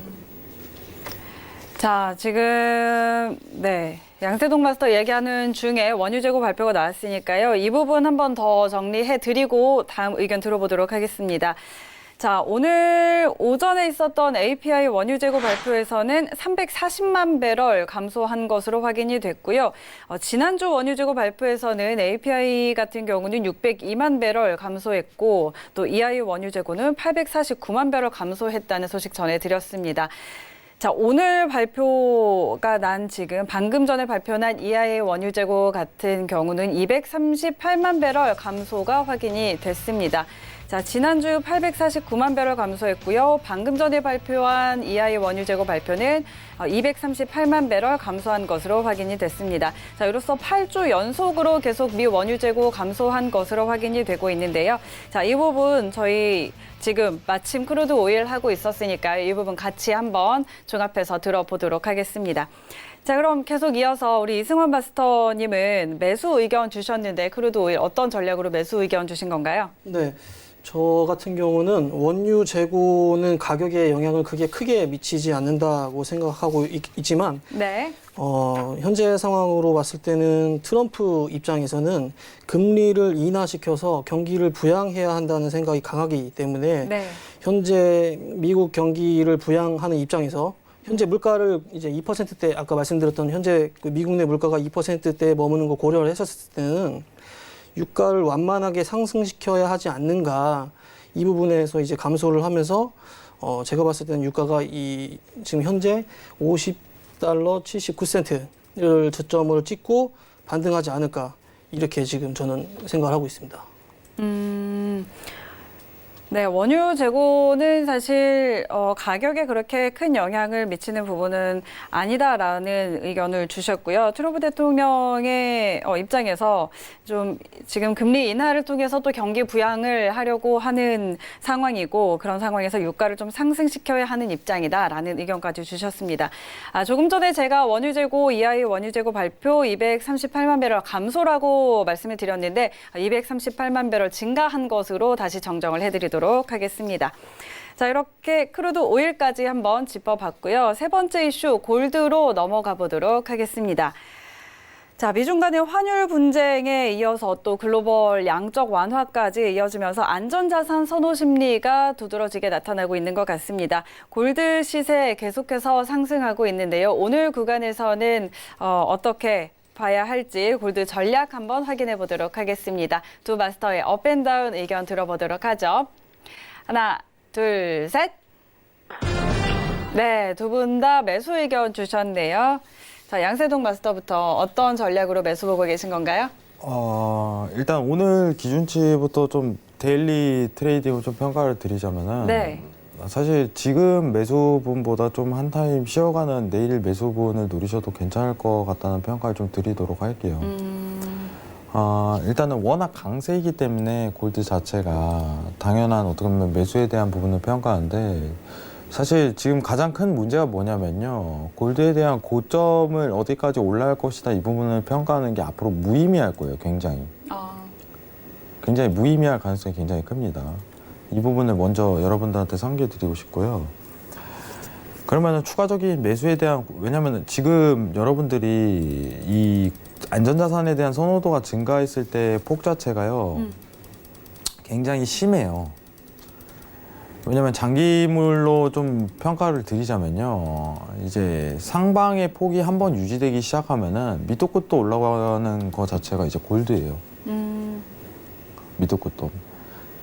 자, 지금 네. 양세동 마스터 얘기하는 중에 원유 재고 발표가 나왔으니까요. 이 부분 한번 더 정리해 드리고 다음 의견 들어보도록 하겠습니다. 자, 오늘 오전에 있었던 API 원유 재고 발표에서는 340만 배럴 감소한 것으로 확인이 됐고요. 지난주 원유 재고 발표에서는 API 같은 경우는 602만 배럴 감소했고 또 EIA 원유 재고는 849만 배럴 감소했다는 소식 전해드렸습니다. 자, 오늘 발표가 난 지금 방금 전에 발표난 EIA 원유 재고 같은 경우는 238만 배럴 감소가 확인이 됐습니다. 자, 지난주 849만 배럴 감소했고요. 방금 전에 발표한 EIA 원유 재고 발표는 238만 배럴 감소한 것으로 확인이 됐습니다. 자, 이로써 8주 연속으로 계속 미 원유 재고 감소한 것으로 확인이 되고 있는데요. 자, 이 부분 저희 지금 마침 크루드 오일 하고 있었으니까요. 이 부분 같이 한번 종합해서 들어보도록 하겠습니다. 자, 그럼 계속 이어서 우리 이승원 마스터님은 매수 의견 주셨는데 크루드 오일 어떤 전략으로 매수 의견 주신 건가요?
네. 저 같은 경우는 원유 재고는 가격에 영향을 크게 미치지 않는다고 생각하고 있지만
네.
현재 상황으로 봤을 때는 트럼프 입장에서는 금리를 인하시켜서 경기를 부양해야 한다는 생각이 강하기 때문에
네.
현재 미국 경기를 부양하는 입장에서 현재 물가를 이제 2%대 아까 말씀드렸던 현재 그 미국 내 물가가 2%대에 머무는 거 고려를 했었을 때는 유가를 완만하게 상승시켜야 하지 않는가 이 부분에서 이제 감소를 하면서 제가 봤을 때는 유가가 지금 현재 50달러 79센트를 저점을 찍고 반등하지 않을까 이렇게 지금 저는 생각을 하고 있습니다.
네, 원유 재고는 사실 가격에 그렇게 큰 영향을 미치는 부분은 아니다라는 의견을 주셨고요. 트럼프 대통령의 입장에서 좀 지금 금리 인하를 통해서 또 경기 부양을 하려고 하는 상황이고 그런 상황에서 유가를 좀 상승시켜야 하는 입장이다라는 의견까지 주셨습니다. 조금 전에 제가 원유 재고 EIA 원유 재고 발표 238만 배럴 감소라고 말씀을 드렸는데 238만 배럴 증가한 것으로 다시 정정을 해드리도록 하겠습니다. 자, 이렇게 크루드 오일까지 한번 짚어봤고요. 세 번째 이슈 골드로 넘어가 보도록 하겠습니다. 자, 미중 간의 환율 분쟁에 이어서 또 글로벌 양적 완화까지 이어지면서 안전자산 선호 심리가 두드러지게 나타나고 있는 것 같습니다. 골드 시세 계속해서 상승하고 있는데요. 오늘 구간에서는 어떻게 봐야 할지 골드 전략 한번 확인해 보도록 하겠습니다. 두 마스터의 업앤다운 의견 들어보도록 하죠. 하나, 둘, 셋. 네, 두 분 다 매수 의견 주셨네요. 자, 양세동 마스터부터 어떤 전략으로 매수 보고 계신 건가요?
일단 오늘 기준치부터 좀 데일리 트레이딩을 좀 평가를 드리자면은
네.
사실 지금 매수분보다 좀 한 타임 쉬어가는 내일 매수분을 노리셔도 괜찮을 것 같다는 평가를 좀 드리도록 할게요. 일단은 워낙 강세이기 때문에 골드 자체가 당연한 어떻게 보면 매수에 대한 부분을 평가하는데 사실 지금 가장 큰 문제가 뭐냐면요. 골드에 대한 고점을 어디까지 올라갈 것이다 이 부분을 평가하는 게 앞으로 무의미할 거예요. 굉장히 무의미할 가능성이 굉장히 큽니다. 이 부분을 먼저 여러분들한테 상기해드리고 싶고요. 그러면 추가적인 매수에 대한, 왜냐면 지금 여러분들이 이 안전자산에 대한 선호도가 증가했을 때 폭 자체가요, 굉장히 심해요. 왜냐면 장기물로 좀 평가를 드리자면요, 이제 상방의 폭이 한번 유지되기 시작하면은 밑도 끝도 올라가는 거 자체가 이제 골드예요. 밑도 끝도.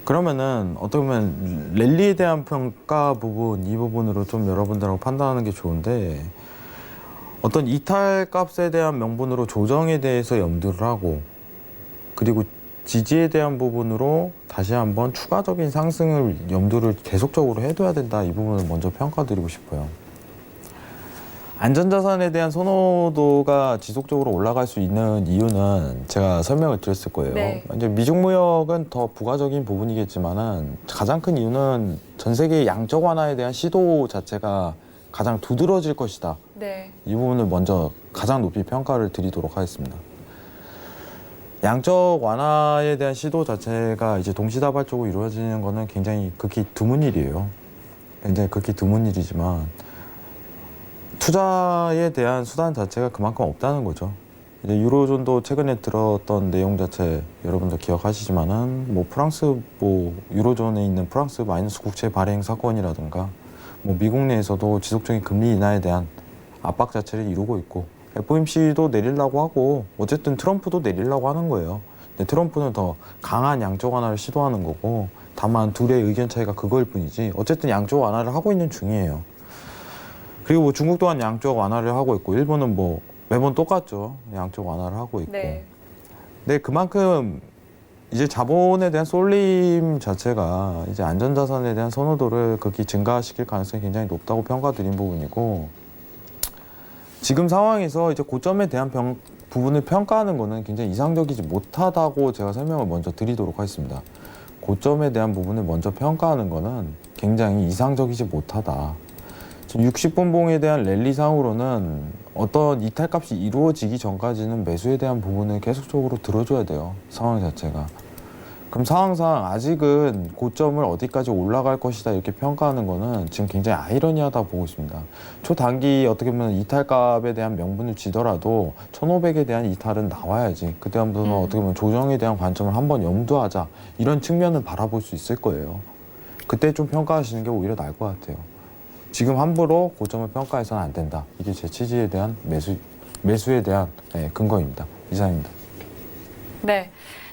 그러면은 어떻게 보면 랠리에 대한 평가 부분, 이 부분으로 좀 여러분들하고 판단하는 게 좋은데, 어떤 이탈 값에 대한 명분으로 조정에 대해서 염두를 하고, 그리고 지지에 대한 부분으로 다시 한번 추가적인 상승을 염두를 계속적으로 해둬야 된다, 이 부분을 먼저 평가드리고 싶어요. 안전자산에 대한 선호도가 지속적으로 올라갈 수 있는 이유는 제가 설명을 드렸을 거예요.
네.
이제 미중무역은 더 부가적인 부분이겠지만은 가장 큰 이유는 전 세계 양적 완화에 대한 시도 자체가 가장 두드러질 것이다.
네.
이 부분을 먼저 가장 높이 평가를 드리도록 하겠습니다. 양적 완화에 대한 시도 자체가 이제 동시다발적으로 이루어지는 거는 굉장히 극히 드문 일이에요. 굉장히 극히 드문 일이지만 투자에 대한 수단 자체가 그만큼 없다는 거죠. 이제 유로존도 최근에 들었던 내용 자체 여러분들 기억하시지만은 뭐 프랑스 유로존에 있는 프랑스 마이너스 국채 발행 사건이라든가 뭐 미국 내에서도 지속적인 금리 인하에 대한 압박 자체를 이루고 있고 FOMC도 내리려고 하고 어쨌든 트럼프도 내리려고 하는 거예요. 근데 트럼프는 더 강한 양적 완화를 시도하는 거고 다만 둘의 의견 차이가 그거일 뿐이지 어쨌든 양적 완화를 하고 있는 중이에요. 그리고 뭐 중국 또한 양적 완화를 하고 있고 일본은 뭐 매번 똑같죠. 양적 완화를 하고 있고.
네.
근데 그만큼 이제 자본에 대한 쏠림 자체가 이제 안전자산에 대한 선호도를 극히 증가시킬 가능성이 굉장히 높다고 평가드린 부분이고 지금 상황에서 이제 고점에 대한 부분을 평가하는 거는 굉장히 이상적이지 못하다고 제가 설명을 먼저 드리도록 하겠습니다. 고점에 대한 부분을 먼저 평가하는 거는 굉장히 이상적이지 못하다. 60분봉에 대한 랠리상으로는 어떤 이탈값이 이루어지기 전까지는 매수에 대한 부분을 계속적으로 들어줘야 돼요. 상황 자체가. 그럼 상황상 아직은 고점을 어디까지 올라갈 것이다 이렇게 평가하는 거는 지금 굉장히 아이러니하다 보고 있습니다. 초단기 어떻게 보면 이탈값에 대한 명분을 지더라도 1500에 대한 이탈은 나와야지. 그때부터는 어떻게 보면 조정에 대한 관점을 한번 염두하자. 이런 측면을 바라볼 수 있을 거예요. 그때 좀 평가하시는 게 오히려 나을 것 같아요. 지금 함부로 고점을 평가해서는 안 된다. 이게 제 취지에 대한 매수에 대한 근거입니다. 이상입니다.
네.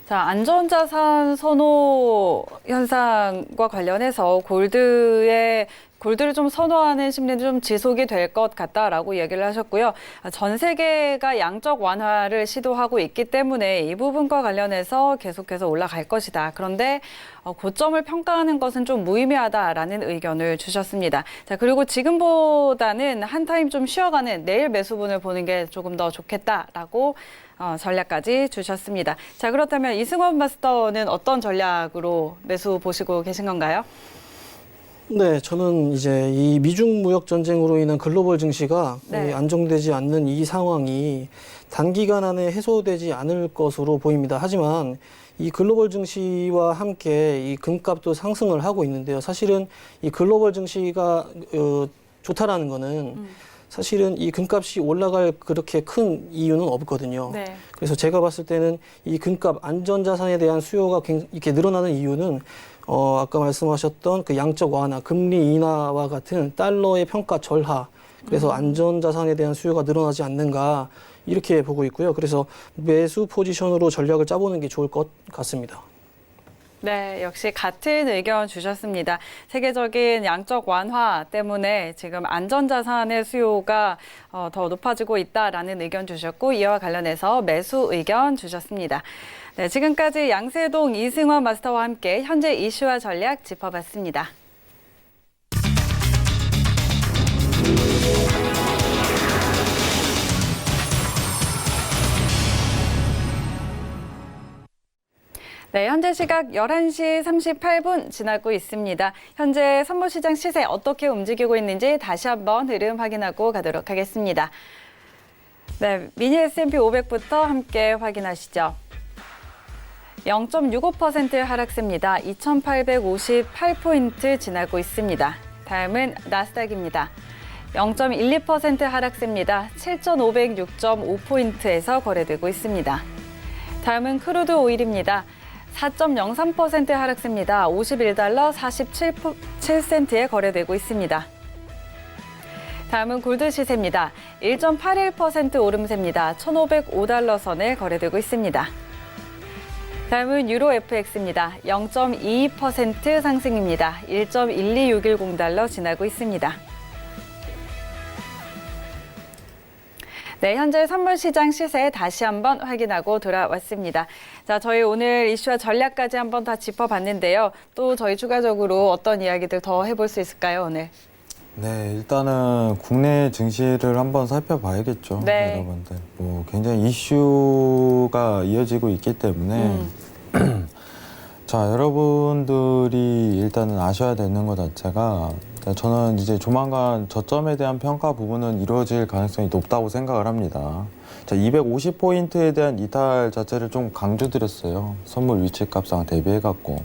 자, 안전자산 선호 현상과 관련해서 골드를 좀 선호하는 심리는 좀 지속이 될 것 같다라고 얘기를 하셨고요. 전 세계가 양적 완화를 시도하고 있기 때문에 이 부분과 관련해서 계속해서 올라갈 것이다. 그런데 고점을 평가하는 것은 좀 무의미하다라는 의견을 주셨습니다. 자, 그리고 지금보다는 한 타임 좀 쉬어가는 내일 매수분을 보는 게 조금 더 좋겠다라고 전략까지 주셨습니다. 자, 그렇다면 이승원 마스터는 어떤 전략으로 매수 보시고 계신 건가요?
네, 저는 이제 이 미중 무역 전쟁으로 인한 글로벌 증시가
네.
안정되지 않는 이 상황이 단기간 안에 해소되지 않을 것으로 보입니다. 하지만 이 글로벌 증시와 함께 이 금값도 상승을 하고 있는데요. 사실은 이 글로벌 증시가 좋다라는 거는 사실은 이 금값이 올라갈 그렇게 큰 이유는 없거든요.
네.
그래서 제가 봤을 때는 이 금값 안전자산에 대한 수요가 이렇게 늘어나는 이유는 아까 말씀하셨던 그 양적 완화, 금리 인하와 같은 달러의 평가 절하, 그래서 안전자산에 대한 수요가 늘어나지 않는가 이렇게 보고 있고요. 그래서 매수 포지션으로 전략을 짜보는 게 좋을 것 같습니다.
네, 역시 같은 의견 주셨습니다. 세계적인 양적 완화 때문에 지금 안전자산의 수요가 더 높아지고 있다라는 의견 주셨고 이와 관련해서 매수 의견 주셨습니다. 네, 지금까지 양세동 이승환 마스터와 함께 현재 이슈와 전략 짚어봤습니다. 네, 현재 시각 11시 38분 지나고 있습니다. 현재 선물시장 시세 어떻게 움직이고 있는지 다시 한번 흐름 확인하고 가도록 하겠습니다. 네, 미니 S&P 500부터 함께 확인하시죠. 0.65% 하락세입니다. 2,858포인트 지나고 있습니다. 다음은 나스닥입니다. 0.12% 하락세입니다. 7,506.5포인트에서 거래되고 있습니다. 다음은 크루드 오일입니다. 4.03% 하락세입니다. 51달러 47센트에 거래되고 있습니다. 다음은 골드 시세입니다. 1.81% 오름세입니다. 1,505달러 선에 거래되고 있습니다. 다음은 유로 FX입니다. 0.22% 상승입니다. 1.12610달러 지나고 있습니다. 네, 현재 선물시장 시세 다시 한번 확인하고 돌아왔습니다. 자, 저희 오늘 이슈와 전략까지 한번 다 짚어봤는데요. 또 저희 추가적으로 어떤 이야기들 더 해볼 수 있을까요, 오늘?
네, 일단은 국내 증시를 한번 살펴봐야겠죠.
네.
여러분들. 뭐 굉장히 이슈가 이어지고 있기 때문에 자, 여러분들이 일단은 아셔야 되는 것 자체가 저는 이제 조만간 저점에 대한 평가 부분은 이루어질 가능성이 높다고 생각을 합니다. 자, 250포인트에 대한 이탈 자체를 좀 강조드렸어요. 선물 위치값상 대비해갖고.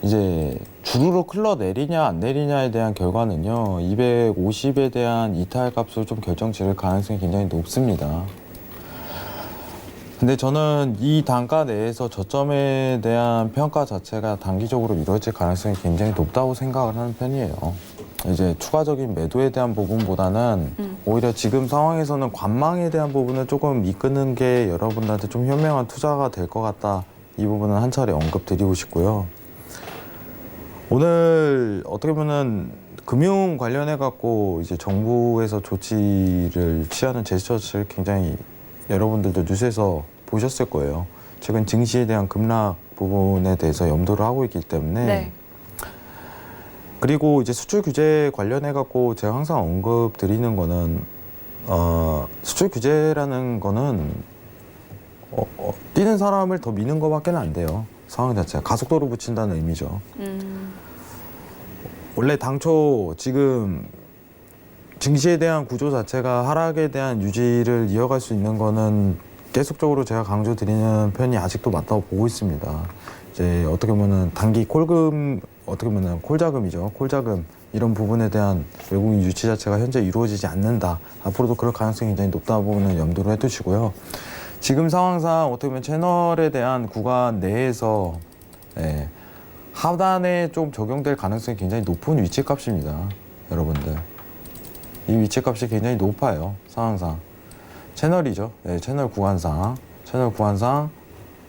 이제 주르륵 흘러내리냐 안 내리냐에 대한 결과는요. 250에 대한 이탈 값으로 좀 결정 지을 가능성이 굉장히 높습니다. 근데 저는 이 단가 내에서 저점에 대한 평가 자체가 단기적으로 이루어질 가능성이 굉장히 높다고 생각을 하는 편이에요. 이제 추가적인 매도에 대한 부분보다는 오히려 지금 상황에서는 관망에 대한 부분을 조금 이끄는 게 여러분들한테 좀 현명한 투자가 될 것 같다. 이 부분은 한 차례 언급드리고 싶고요. 오늘 어떻게 보면 금융 관련해 갖고 이제 정부에서 조치를 취하는 제스처를 굉장히 여러분들도 뉴스에서 보셨을 거예요. 최근 증시에 대한 급락 부분에 대해서 염두를 하고 있기 때문에
네.
그리고 이제 수출 규제 관련해 갖고 제가 항상 언급 드리는 거는 수출 규제라는 거는 뛰는 사람을 더 미는 것밖에 안 돼요. 상황 자체가 가속도로 붙인다는 의미죠. 원래 당초 지금 증시에 대한 구조 자체가 하락에 대한 유지를 이어갈 수 있는 거는 계속적으로 제가 강조드리는 편이 아직도 맞다고 보고 있습니다. 이제 어떻게 보면 단기 콜금, 어떻게 보면 콜자금이죠. 콜자금 이런 부분에 대한 외국인 유치 자체가 현재 이루어지지 않는다. 앞으로도 그럴 가능성이 굉장히 높다 부분은 염두를 해두시고요. 지금 상황상 어떻게 보면 채널에 대한 구간 내에서 하단에 좀 적용될 가능성이 굉장히 높은 위치값입니다. 여러분들. 이 위치값이 굉장히 높아요. 상황상. 채널이죠. 네, 채널 구간상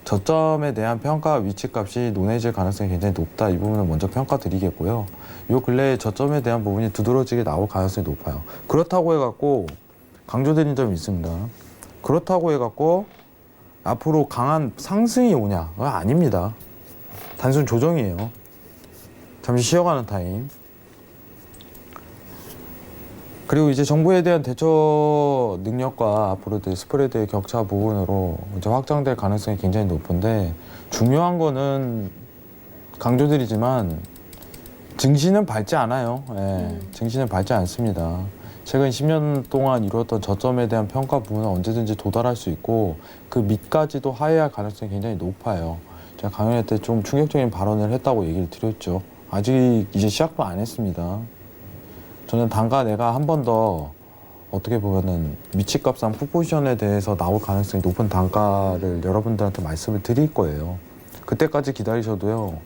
저점에 대한 평가 위치값이 논해질 가능성이 굉장히 높다. 이 부분을 먼저 평가드리겠고요. 요 근래에 저점에 대한 부분이 두드러지게 나올 가능성이 높아요. 그렇다고 해갖고 강조드린 점이 있습니다. 그렇다고 해갖고 앞으로 강한 상승이 오냐? 아닙니다. 단순 조정이에요. 잠시 쉬어가는 타임. 그리고 이제 정부에 대한 대처 능력과 앞으로의 스프레드의 격차 부분으로 이제 확장될 가능성이 굉장히 높은데 중요한 거는 강조드리지만 증시는 밟지 않아요. 증시는 밟지 않습니다. 최근 10년 동안 이루었던 저점에 대한 평가 부분은 언제든지 도달할 수 있고 그 밑까지도 하회할 가능성이 굉장히 높아요. 제가 강연회 때 좀 충격적인 발언을 했다고 얘기를 드렸죠. 아직 이제 시작도 안 했습니다. 저는 단가 내가 한 번 더 어떻게 보면은 위치값상 프포지션에 대해서 나올 가능성이 높은 단가를 여러분들한테 말씀을 드릴 거예요. 그때까지 기다리셔도요.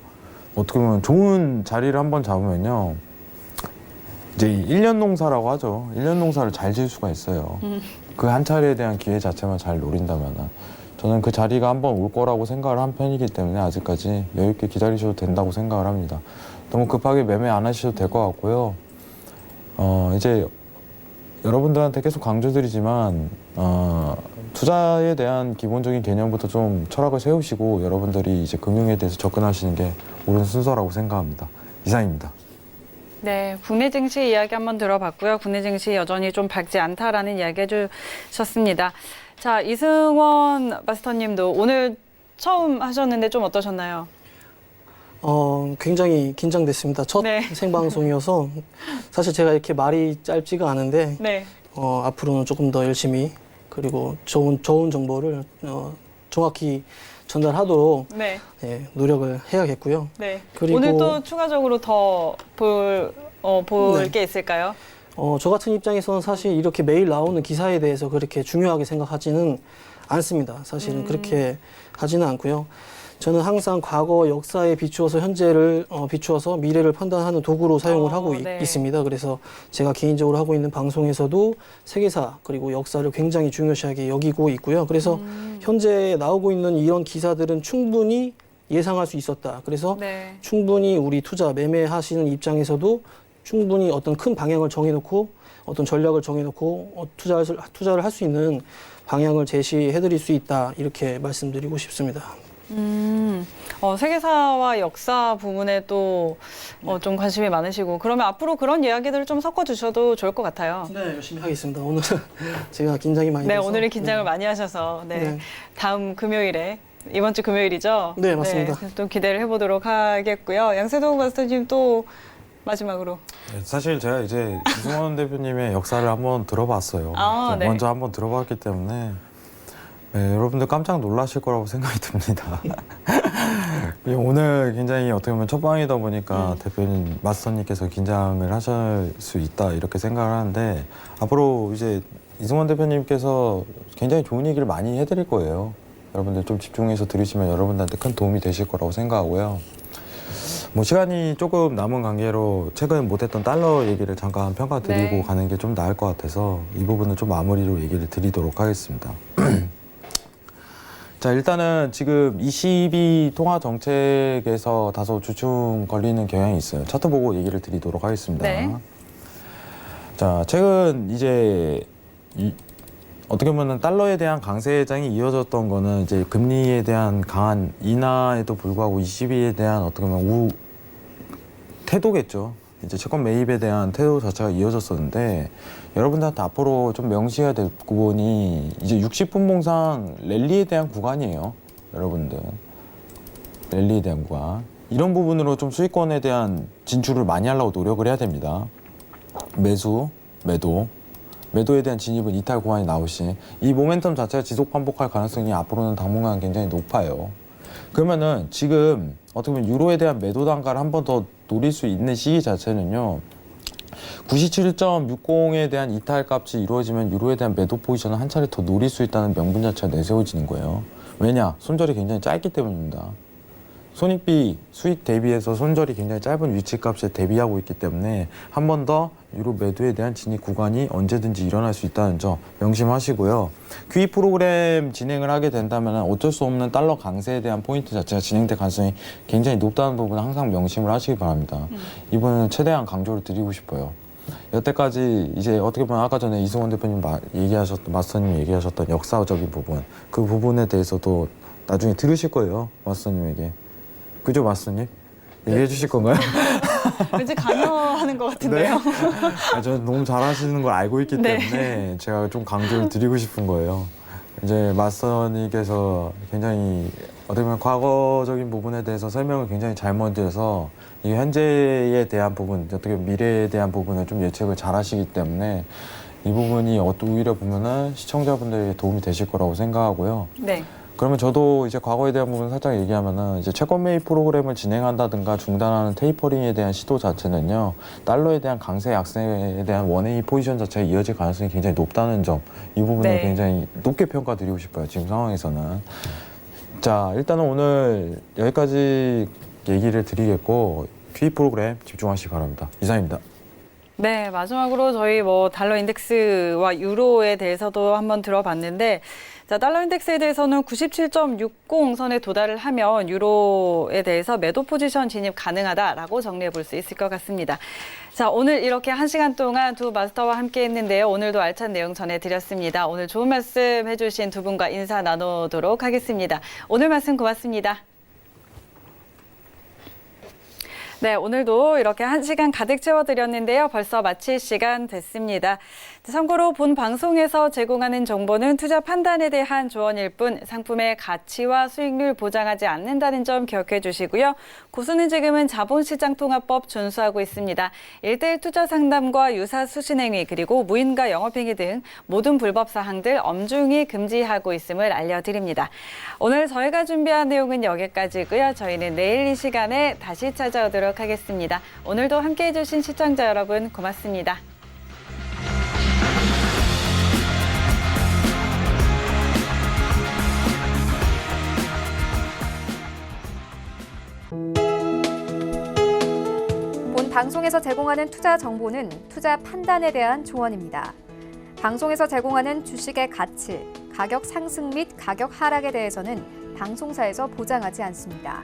어떻게 보면 좋은 자리를 한번 잡으면요. 이제 1년 농사라고 하죠. 1년 농사를 잘 지을 수가 있어요. 그 한 차례에 대한 기회 자체만 잘 노린다면 저는 그 자리가 한번 올 거라고 생각을 한 편이기 때문에 아직까지 여유 있게 기다리셔도 된다고 생각을 합니다. 너무 급하게 매매 안 하셔도 될 것 같고요. 이제 여러분들한테 계속 강조드리지만 투자에 대한 기본적인 개념부터 좀 철학을 세우시고 여러분들이 이제 금융에 대해서 접근하시는 게 옳은 순서라고 생각합니다. 이상입니다.
네, 국내 증시 이야기 한번 들어봤고요. 국내 증시 여전히 좀 밝지 않다라는 이야기 해주셨습니다. 자, 이승원 마스터님도 오늘 처음 하셨는데 좀 어떠셨나요?
굉장히 긴장됐습니다. 첫
네.
생방송이어서 사실 제가 이렇게 말이 짧지가 않은데
네.
앞으로는 조금 더 열심히 그리고 좋은 정보를 정확히 전달하도록
네.
예, 노력을 해야겠고요.
네.
그리고-
오늘 또 추가적으로 더 볼
네.
게 있을까요?
저 같은 입장에서는 사실 이렇게 매일 나오는 기사에 대해서 그렇게 중요하게 생각하지는 않습니다. 사실은 그렇게 하지는 않고요. 저는 항상 과거 역사에 비추어서 현재를 비추어서 미래를 판단하는 도구로 사용을 하고
네.
있습니다. 그래서 제가 개인적으로 하고 있는 방송에서도 세계사 그리고 역사를 굉장히 중요시하게 여기고 있고요. 그래서 현재 나오고 있는 이런 기사들은 충분히 예상할 수 있었다. 그래서
네.
충분히 우리 투자 매매하시는 입장에서도 충분히 어떤 큰 방향을 정해놓고 어떤 전략을 정해놓고 투자를 할 수 있는 방향을 제시해드릴 수 있다. 이렇게 말씀드리고 싶습니다.
세계사와 역사 부분에 또 좀 관심이 많으시고 그러면 앞으로 그런 이야기들을 좀 섞어주셔도 좋을 것 같아요.
네, 열심히 하겠습니다. 오늘은 제가 긴장이 많이
네,
돼서.
오늘은 긴장을 많이 하셔서 네,
네.
다음 금요일에 이번 주 금요일이죠?
네, 맞습니다.
또 기대를 해보도록 하겠고요. 양세동 마스터님 또 마지막으로.
사실 제가 이제 이승원 대표님의 역사를 한번 들어봤어요.
네.
먼저 한번 들어봤기 때문에 네, 여러분들 깜짝 놀라실 거라고 생각이 듭니다. 오늘 굉장히 어떻게 보면 첫 방이다 보니까 대표님, 마스터님께서 긴장을 하실 수 있다 이렇게 생각을 하는데 앞으로 이제 이승원 대표님께서 굉장히 좋은 얘기를 많이 해드릴 거예요. 여러분들 좀 집중해서 들으시면 여러분들한테 큰 도움이 되실 거라고 생각하고요. 뭐 시간이 조금 남은 관계로 최근 못했던 달러 얘기를 잠깐 평가 드리고
네.
가는 게 좀 나을 것 같아서 이 부분은 좀 마무리로 얘기를 드리도록 하겠습니다. 자, 일단은 지금 ECB 통화 정책에서 다소 주춤 걸리는 경향이 있어요. 차트 보고 얘기를 드리도록 하겠습니다.
네.
자, 최근 이제 어떻게 보면 달러에 대한 강세 장이 이어졌던 거는 이제 금리에 대한 강한 인하에도 불구하고 ECB에 대한 어떻게 보면 태도겠죠. 이제 채권 매입에 대한 태도 자체가 이어졌었는데 여러분들한테 앞으로 좀 명시해야 될 부분이 이제 60분봉상 랠리에 대한 구간이에요. 여러분들. 랠리에 대한 구간. 이런 부분으로 좀 수익권에 대한 진출을 많이 하려고 노력을 해야 됩니다. 매도에 대한 진입은 이탈 구간이 나오시 이 모멘텀 자체가 지속 반복할 가능성이 앞으로는 당분간 굉장히 높아요. 그러면은 지금 어떻게 보면 유로에 대한 매도 단가를 한 번 더 노릴 수 있는 시기 자체는요. 97.60에 대한 이탈 값이 이루어지면 유로에 대한 매도 포지션을 한 차례 더 노릴 수 있다는 명분 자체가 내세워지는 거예요. 왜냐? 손절이 굉장히 짧기 때문입니다. 손익비 수익 대비해서 손절이 굉장히 짧은 위치값에 대비하고 있기 때문에 한 번 더 유로 매도에 대한 진입 구간이 언제든지 일어날 수 있다는 점 명심하시고요. QE 프로그램 진행을 하게 된다면 어쩔 수 없는 달러 강세에 대한 포인트 자체가 진행될 가능성이 굉장히 높다는 부분은 항상 명심을 하시기 바랍니다. 이번에는 최대한 강조를 드리고 싶어요. 여태까지 이제 어떻게 보면 아까 전에 이승원 대표님 마스터님 얘기하셨던 역사적인 부분 그 부분에 대해서도 나중에 들으실 거예요. 마스터님에게. 그죠, 마스터님? 얘기해 주실 건가요?
왠지 강요하는 것 같은데요.
저는 너무 잘하시는 걸 알고 있기
네.
때문에 제가 좀 강조를 드리고 싶은 거예요. 이제 마스터님께서 굉장히 어떻게 보면 과거적인 부분에 대해서 설명을 굉장히 잘 먼저 해서 이 현재에 대한 부분, 어떻게 미래에 대한 부분을 좀 예측을 잘 하시기 때문에 이 부분이 오히려 보면은 시청자분들에게 도움이 되실 거라고 생각하고요.
네.
그러면 저도 이제 과거에 대한 부분 살짝 얘기하면은 이제 채권 매입 프로그램을 진행한다든가 중단하는 테이퍼링에 대한 시도 자체는요, 달러에 대한 강세 약세에 대한 원웨이 포지션 자체가 이어질 가능성이 굉장히 높다는 점, 이 부분을
네.
굉장히 높게 평가드리고 싶어요. 지금 상황에서는. 자, 일단은 오늘 여기까지 얘기를 드리겠고, QE 프로그램 집중하시기 바랍니다. 이상입니다.
네, 마지막으로 저희 달러 인덱스와 유로에 대해서도 한번 들어봤는데, 자, 달러 인덱스에 대해서는 97.60 선에 도달을 하면 유로에 대해서 매도 포지션 진입 가능하다라고 정리해 볼 수 있을 것 같습니다. 자, 오늘 이렇게 1시간 동안 두 마스터와 함께 했는데요. 오늘도 알찬 내용 전해드렸습니다. 오늘 좋은 말씀 해주신 두 분과 인사 나누도록 하겠습니다. 오늘 말씀 고맙습니다. 네, 오늘도 이렇게 1시간 가득 채워드렸는데요. 벌써 마칠 시간 됐습니다. 참고로 본 방송에서 제공하는 정보는 투자 판단에 대한 조언일 뿐 상품의 가치와 수익률 보장하지 않는다는 점 기억해 주시고요. 고수는 지금은 자본시장통합법 준수하고 있습니다. 1:1 투자 상담과 유사 수신행위 그리고 무인가 영업행위 등 모든 불법 사항들 엄중히 금지하고 있음을 알려드립니다. 오늘 저희가 준비한 내용은 여기까지고요. 저희는 내일 이 시간에 다시 찾아오도록 하겠습니다. 오늘도 함께해 주신 시청자 여러분 고맙습니다.
본 방송에서 제공하는 투자 정보는 투자 판단에 대한 조언입니다. 방송에서 제공하는 주식의 가치, 가격 상승 및 가격 하락에 대해서는 방송사에서 보장하지 않습니다.